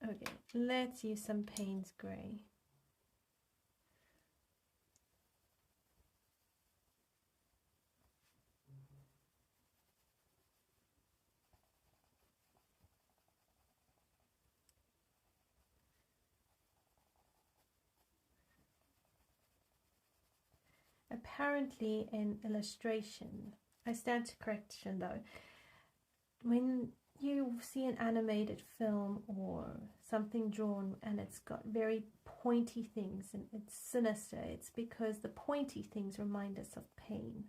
Okay, let's use some Paynes Grey. Apparently in illustration, I stand to correction though, when you see an animated film or something drawn and it's got very pointy things and it's sinister, it's because the pointy things remind us of pain.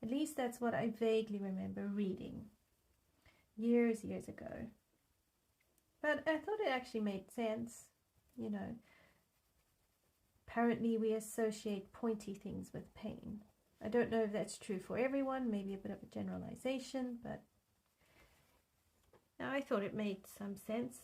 At least that's what I vaguely remember reading years ago. But I thought it actually made sense, you know. Apparently we associate pointy things with pain. I don't know if that's true for everyone, maybe a bit of a generalization, but I thought it made some sense.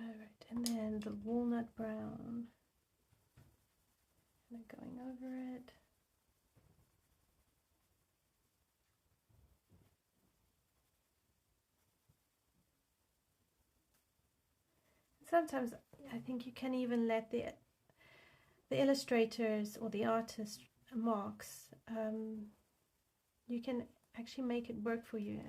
Alright, and then the Walnut Brown, and going over it. Sometimes I think you can even let the illustrators or the artist marks, you can actually make it work for you.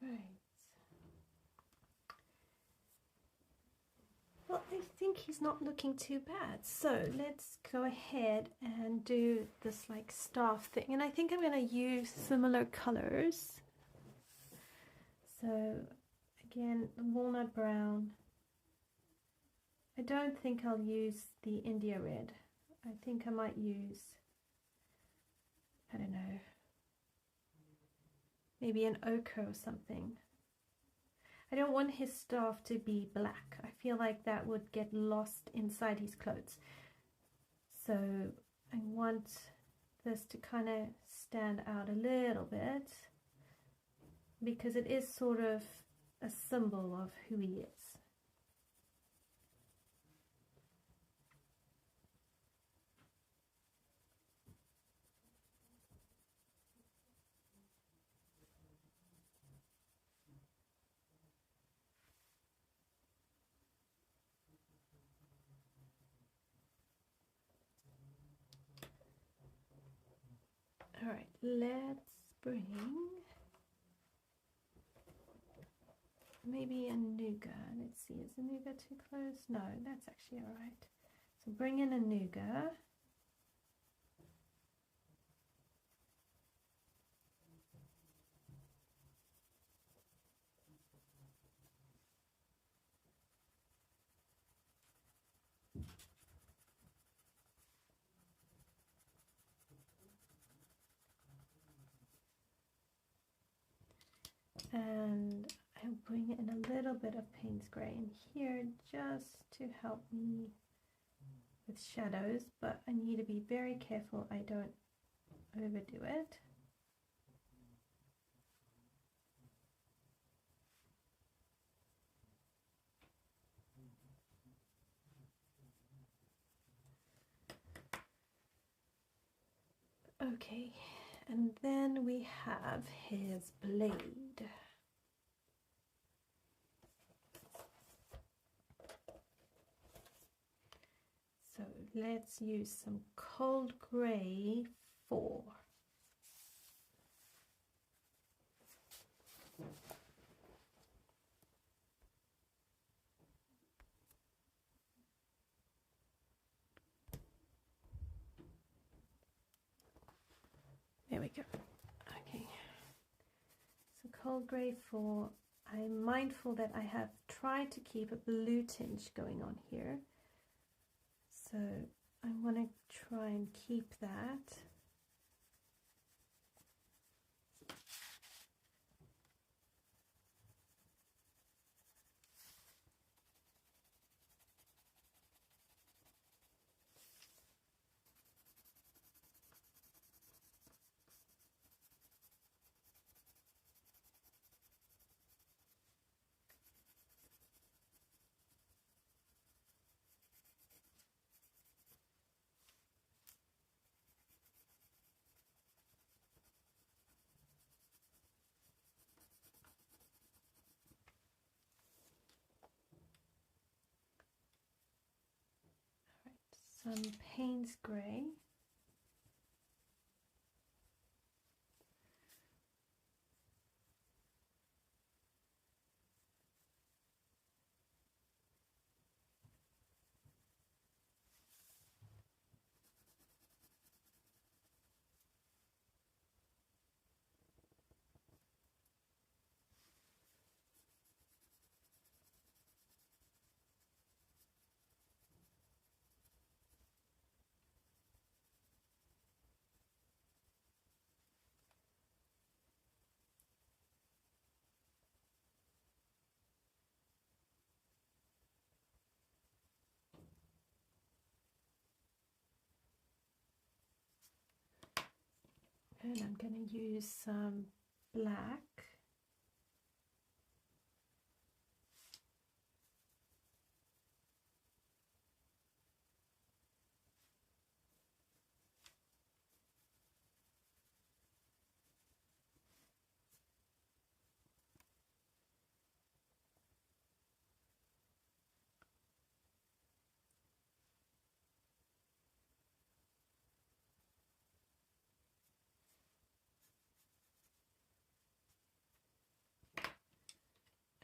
Right. Well, I think he's not looking too bad. So let's go ahead and do this like staff thing. And I think I'm going to use similar colors. So again, the Walnut Brown. I don't think I'll use the India Red. I think I might use, I don't know, maybe an ochre or something. I don't want his staff to be black. I feel like that would get lost inside his clothes. So I want this to kind of stand out a little bit because it is sort of a symbol of who he is. All right, let's bring maybe a Nougat. Let's see, is the Nougat too close? No, that's actually all right. So bring in a Nougat. And I'll bring in a little bit of Paynes Grey in here just to help me with shadows, but I need to be very careful I don't overdo it. Okay, and then we have his blade. So let's use some cold grey 4. There we go. Okay. So cold grey 4. I'm mindful that I have tried to keep a blue tinge going on here. So I want to try and keep that. Some Paynes Grey. And I'm going to use some black.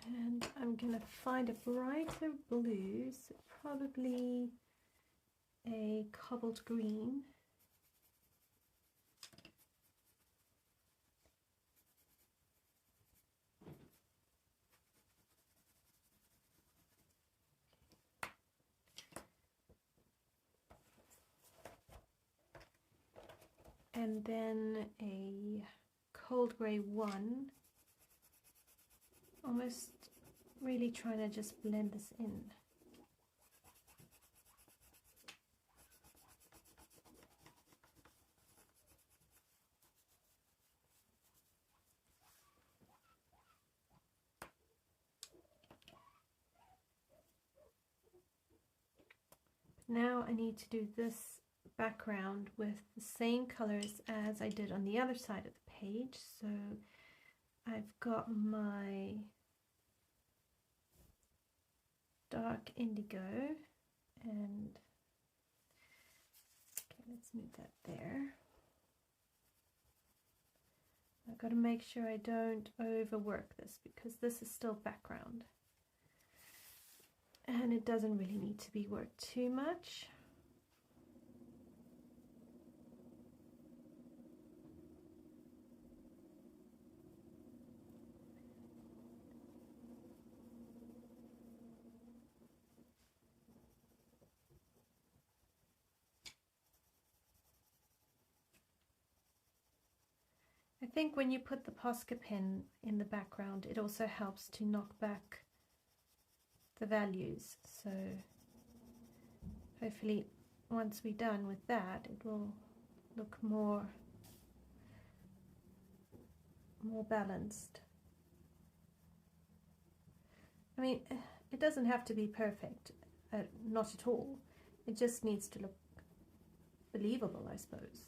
And I'm going to find a brighter blue, so probably a Cobalt Green. And then a cold grey 1. Almost really trying to just blend this in. Now I need to do this background with the same colors as I did on the other side of the page. So I've got my Dark Indigo, and okay, let's move that there. I've got to make sure I don't overwork this because this is still background. And it doesn't really need to be worked too much. I think when you put the Posca pen in the background, it also helps to knock back the values. So hopefully once we're done with that, it will look more balanced. I mean, it doesn't have to be perfect, not at all. It just needs to look believable, I suppose.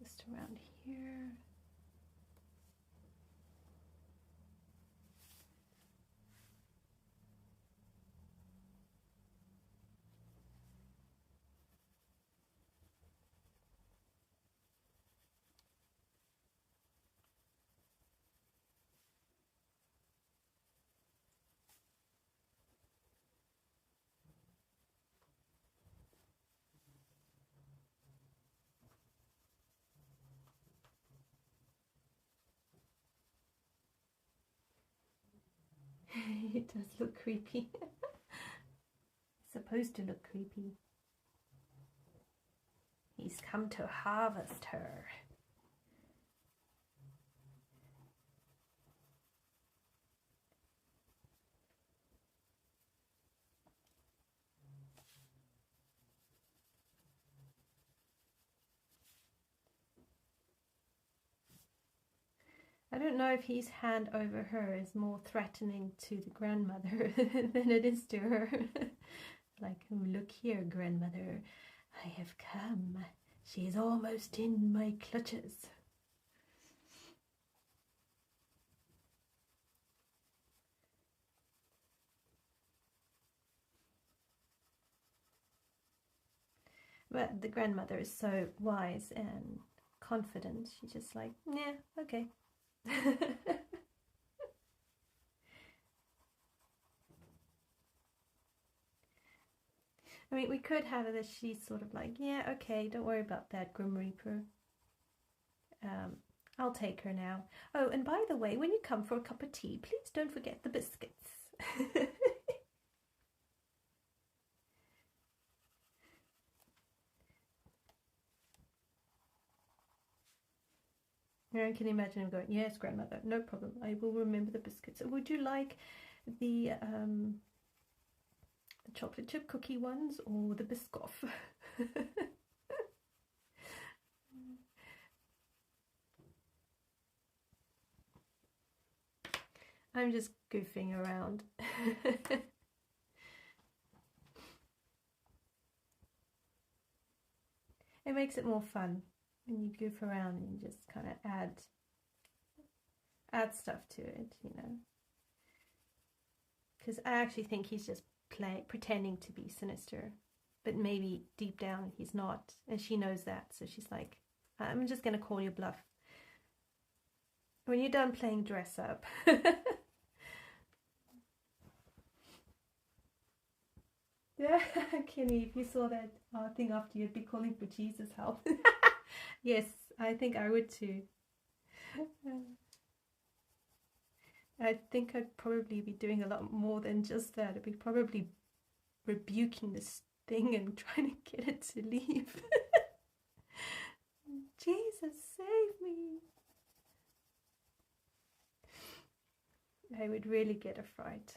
Just around here. It does look creepy. It's supposed to look creepy. He's come to harvest her. I don't know if his hand over her is more threatening to the grandmother than it is to her. Like, oh, look here, grandmother, I have come. She is almost in my clutches. But the grandmother is so wise and confident. She's just like, yeah, okay. I mean, we could have it as she's sort of like, yeah, okay, don't worry about that, Grim Reaper. I'll take her now. Oh, and by the way, when you come for a cup of tea, please don't forget the biscuits. I can imagine him going, yes, grandmother, no problem, I will remember the biscuits. Would you like the chocolate chip cookie ones or the Biscoff? I'm just goofing around. It makes it more fun when you goof around and you just kind of add stuff to it, you know. Because I actually think he's just pretending to be sinister, but maybe deep down he's not, and she knows that, so she's like, I'm just going to call your bluff. When you're done playing dress up. Yeah, Kenny, if you saw that thing after, you'd be calling for Jesus' help. Yes, I think I would too. I think I'd probably be doing a lot more than just that. It'd be probably rebuking this thing and trying to get it to leave. Jesus, save me. I would really get a fright.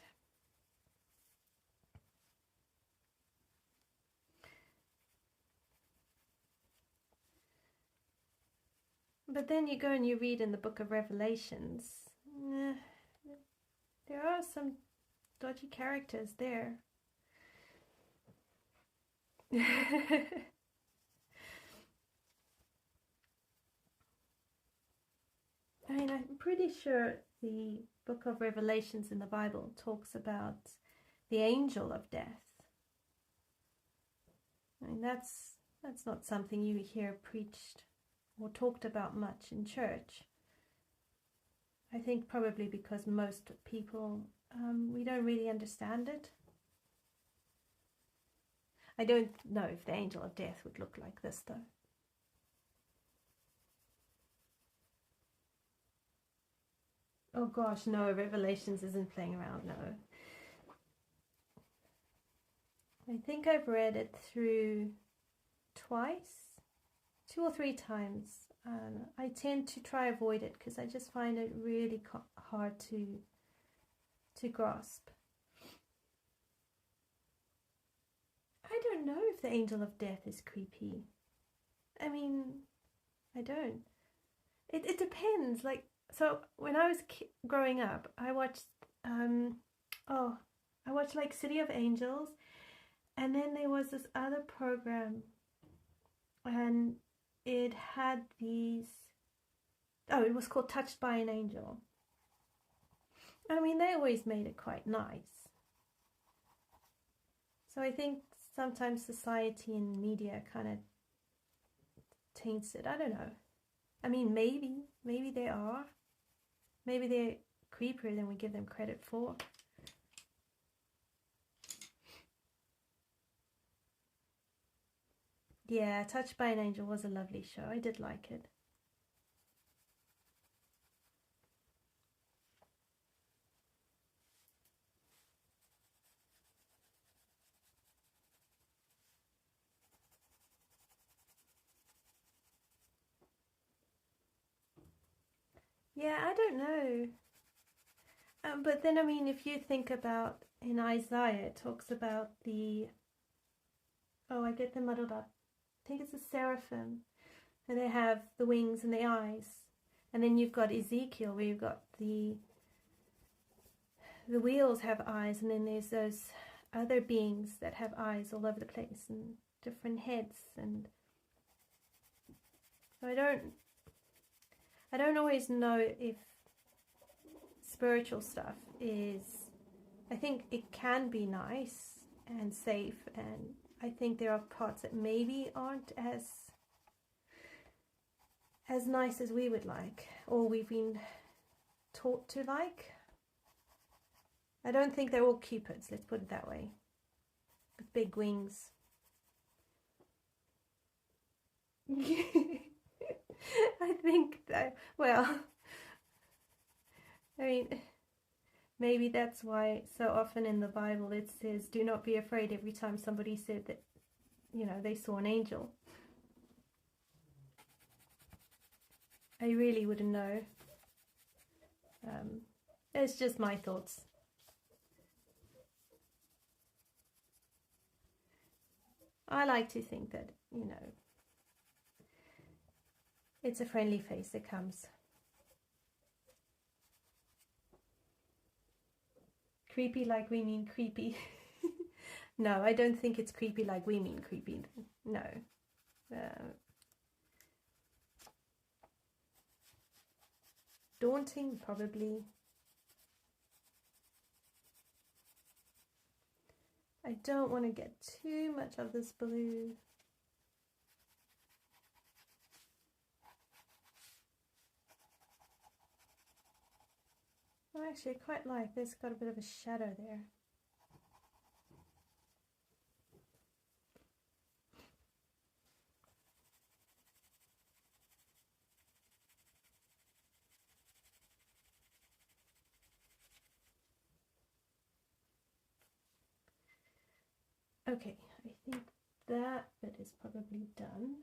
But then you go and you read in the book of Revelations, there are some dodgy characters there. I mean, I'm pretty sure the book of Revelations in the Bible talks about the angel of death. I mean, that's not something you hear preached or talked about much in church. I think probably because most people, we don't really understand it. I don't know if the angel of death would look like this, though. Oh gosh, no, Revelations isn't playing around, no. I think I've read it through twice, 2 or 3 times. I tend to try avoid it because I just find it really hard to grasp. I don't know if the angel of death is creepy. I mean, I don't. It depends. Like, so when I was growing up, I watched like City of Angels, and then there was this other program, and it had these, it was called Touched by an Angel. I mean, they always made it quite nice. So I think sometimes society and media kind of taints it. I don't know. I mean, maybe they are. Maybe they're creepier than we give them credit for. Yeah, Touched by an Angel was a lovely show. I did like it. Yeah, I don't know. But then, I mean, if you think about in Isaiah, it talks about the, I get them muddled up. I think it's a seraphim, and they have the wings and the eyes. And then you've got Ezekiel, where you've got the wheels have eyes, and then there's those other beings that have eyes all over the place and different heads. And so I don't always know if spiritual stuff is, I think it can be nice and safe, and I think there are parts that maybe aren't as nice as we would like, or we've been taught to like. I don't think they're all cupids, let's put it that way, with big wings. I think that, well, I mean, maybe that's why so often in the Bible it says, do not be afraid every time somebody said that, you know, they saw an angel. I really wouldn't know. It's just my thoughts. I like to think that, you know, it's a friendly face that comes. Creepy like we mean creepy. No, I don't think it's creepy like we mean creepy. No. Daunting, probably. I don't want to get too much of this blue. I actually quite like this, got a bit of a shadow there. Okay, I think that bit is probably done.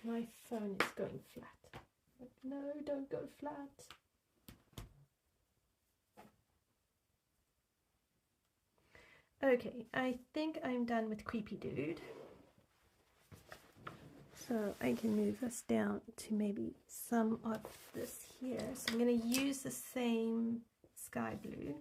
My phone is going flat. But no, don't go flat. Okay, I think I'm done with Creepy Dude. So I can move us down to maybe some of this here. So I'm going to use the same sky blue.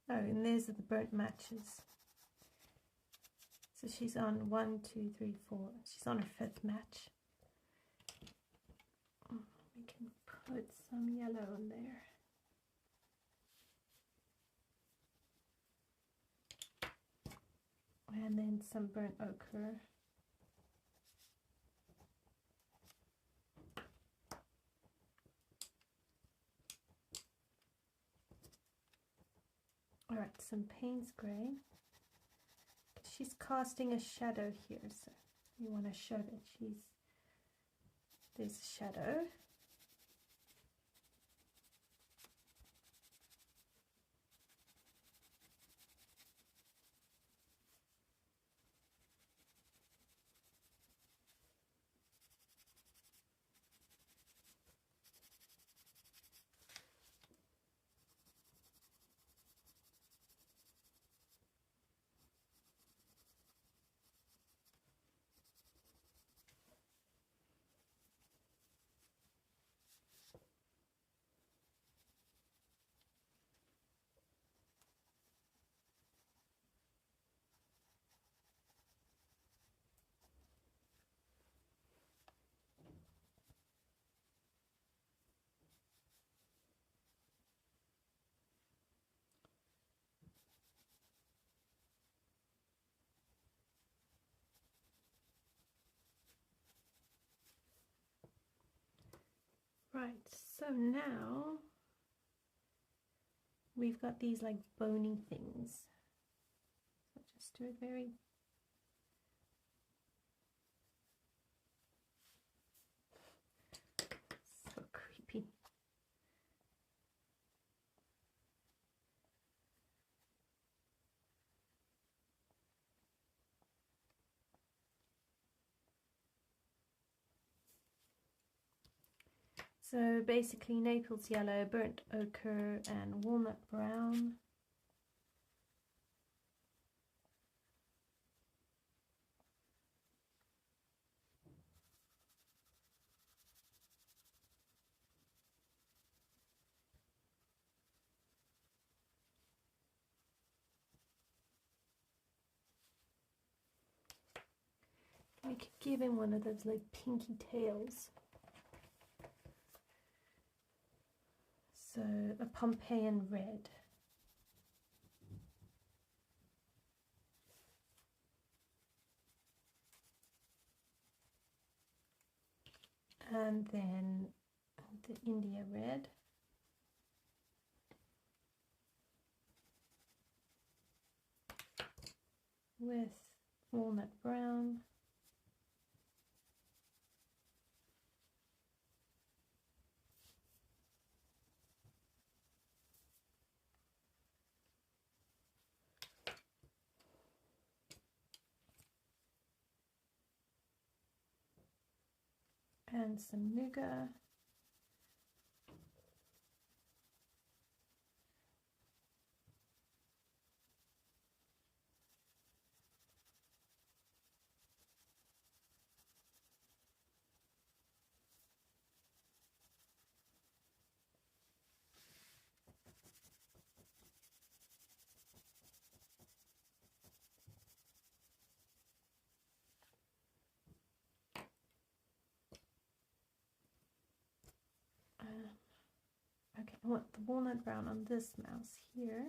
Oh, and there's the burnt matches. So she's on 1, 2, 3, 4. She's on her 5th match. We can put some yellow in there. And then some burnt ochre. Alright, some Paynes Grey. She's casting a shadow here, so you want to show that there's a shadow. Right, so now we've got these like bony things. So just do it very so creepy. So basically Naples Yellow, burnt ochre and walnut brown. I could give him one of those like pinky tails. So a Pompein Red. And then the India Red. With walnut brown. And some Nougat. I want the walnut brown on this mouse here.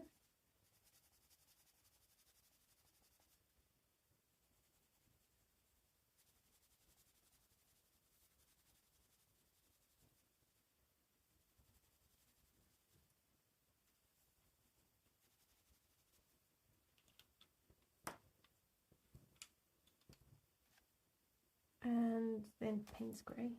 And then Paynes Grey.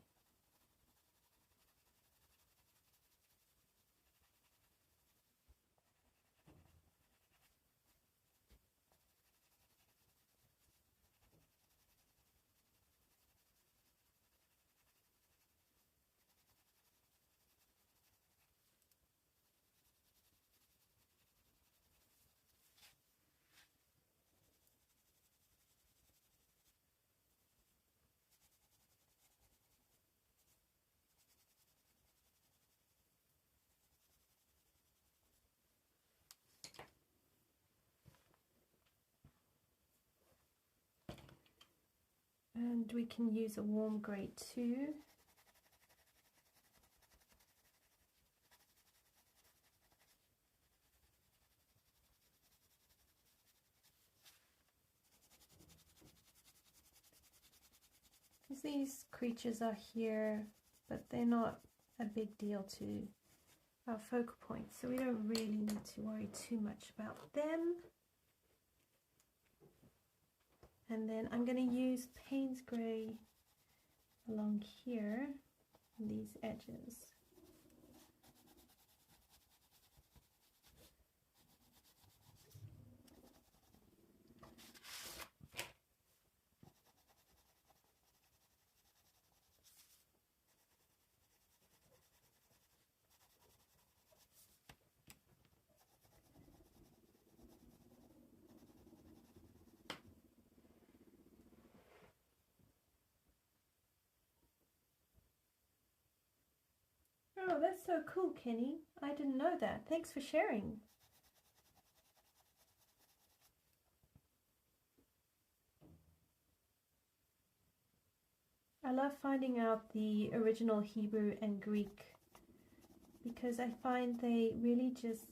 And we can use a warm grey too. Because these creatures are here, but they're not a big deal to our focal point, so we don't really need to worry too much about them. And then I'm going to use Paynes Grey along here, on these edges. Oh, that's so cool, Kenny. I didn't know that. Thanks for sharing. I love finding out the original Hebrew and Greek because I find they really just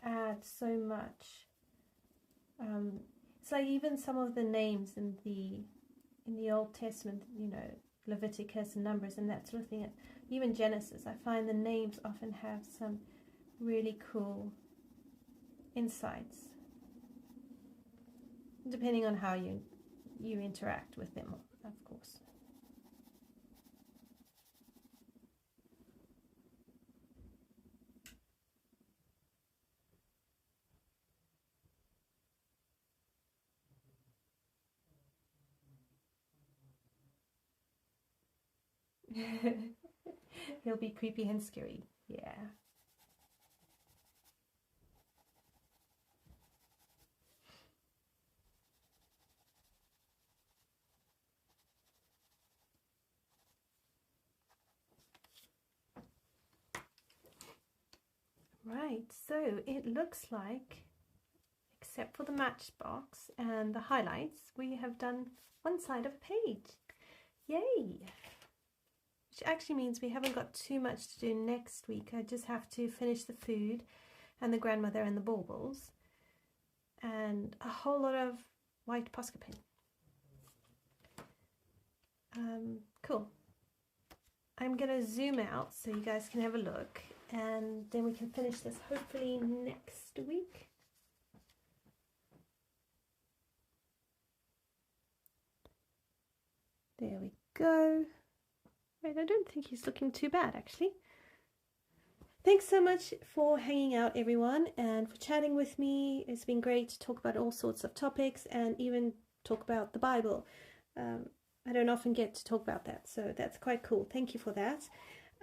add so much. It's like even some of the names in the Old Testament, you know, Leviticus and Numbers and that sort of thing. Even Genesis, I find the names often have some really cool insights, depending on how you interact with them, of course. He'll be creepy and scary, yeah. Right, so it looks like, except for the matchbox and the highlights, we have done one side of a page. Yay! Which actually means we haven't got too much to do next week. I just have to finish the food and the grandmother and the baubles and a whole lot of white Posca pen. Cool. I'm going to zoom out so you guys can have a look, and then we can finish this hopefully next week. There we go. Right, I don't think he's looking too bad actually. Thanks so much for hanging out, everyone, and for chatting with me. It's been great to talk about all sorts of topics and even talk about the Bible. I don't often get to talk about that, so that's quite cool. Thank you for that.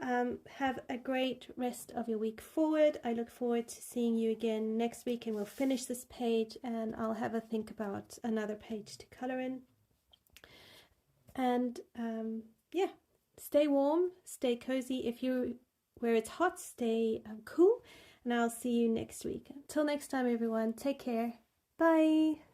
Have a great rest of your week forward. I look forward to seeing you again next week, and we'll finish this page and I'll have a think about another page to color in. And yeah, stay warm, stay cozy. If you're where it's hot, stay cool, and I'll see you next week. Until next time, everyone, take care. Bye.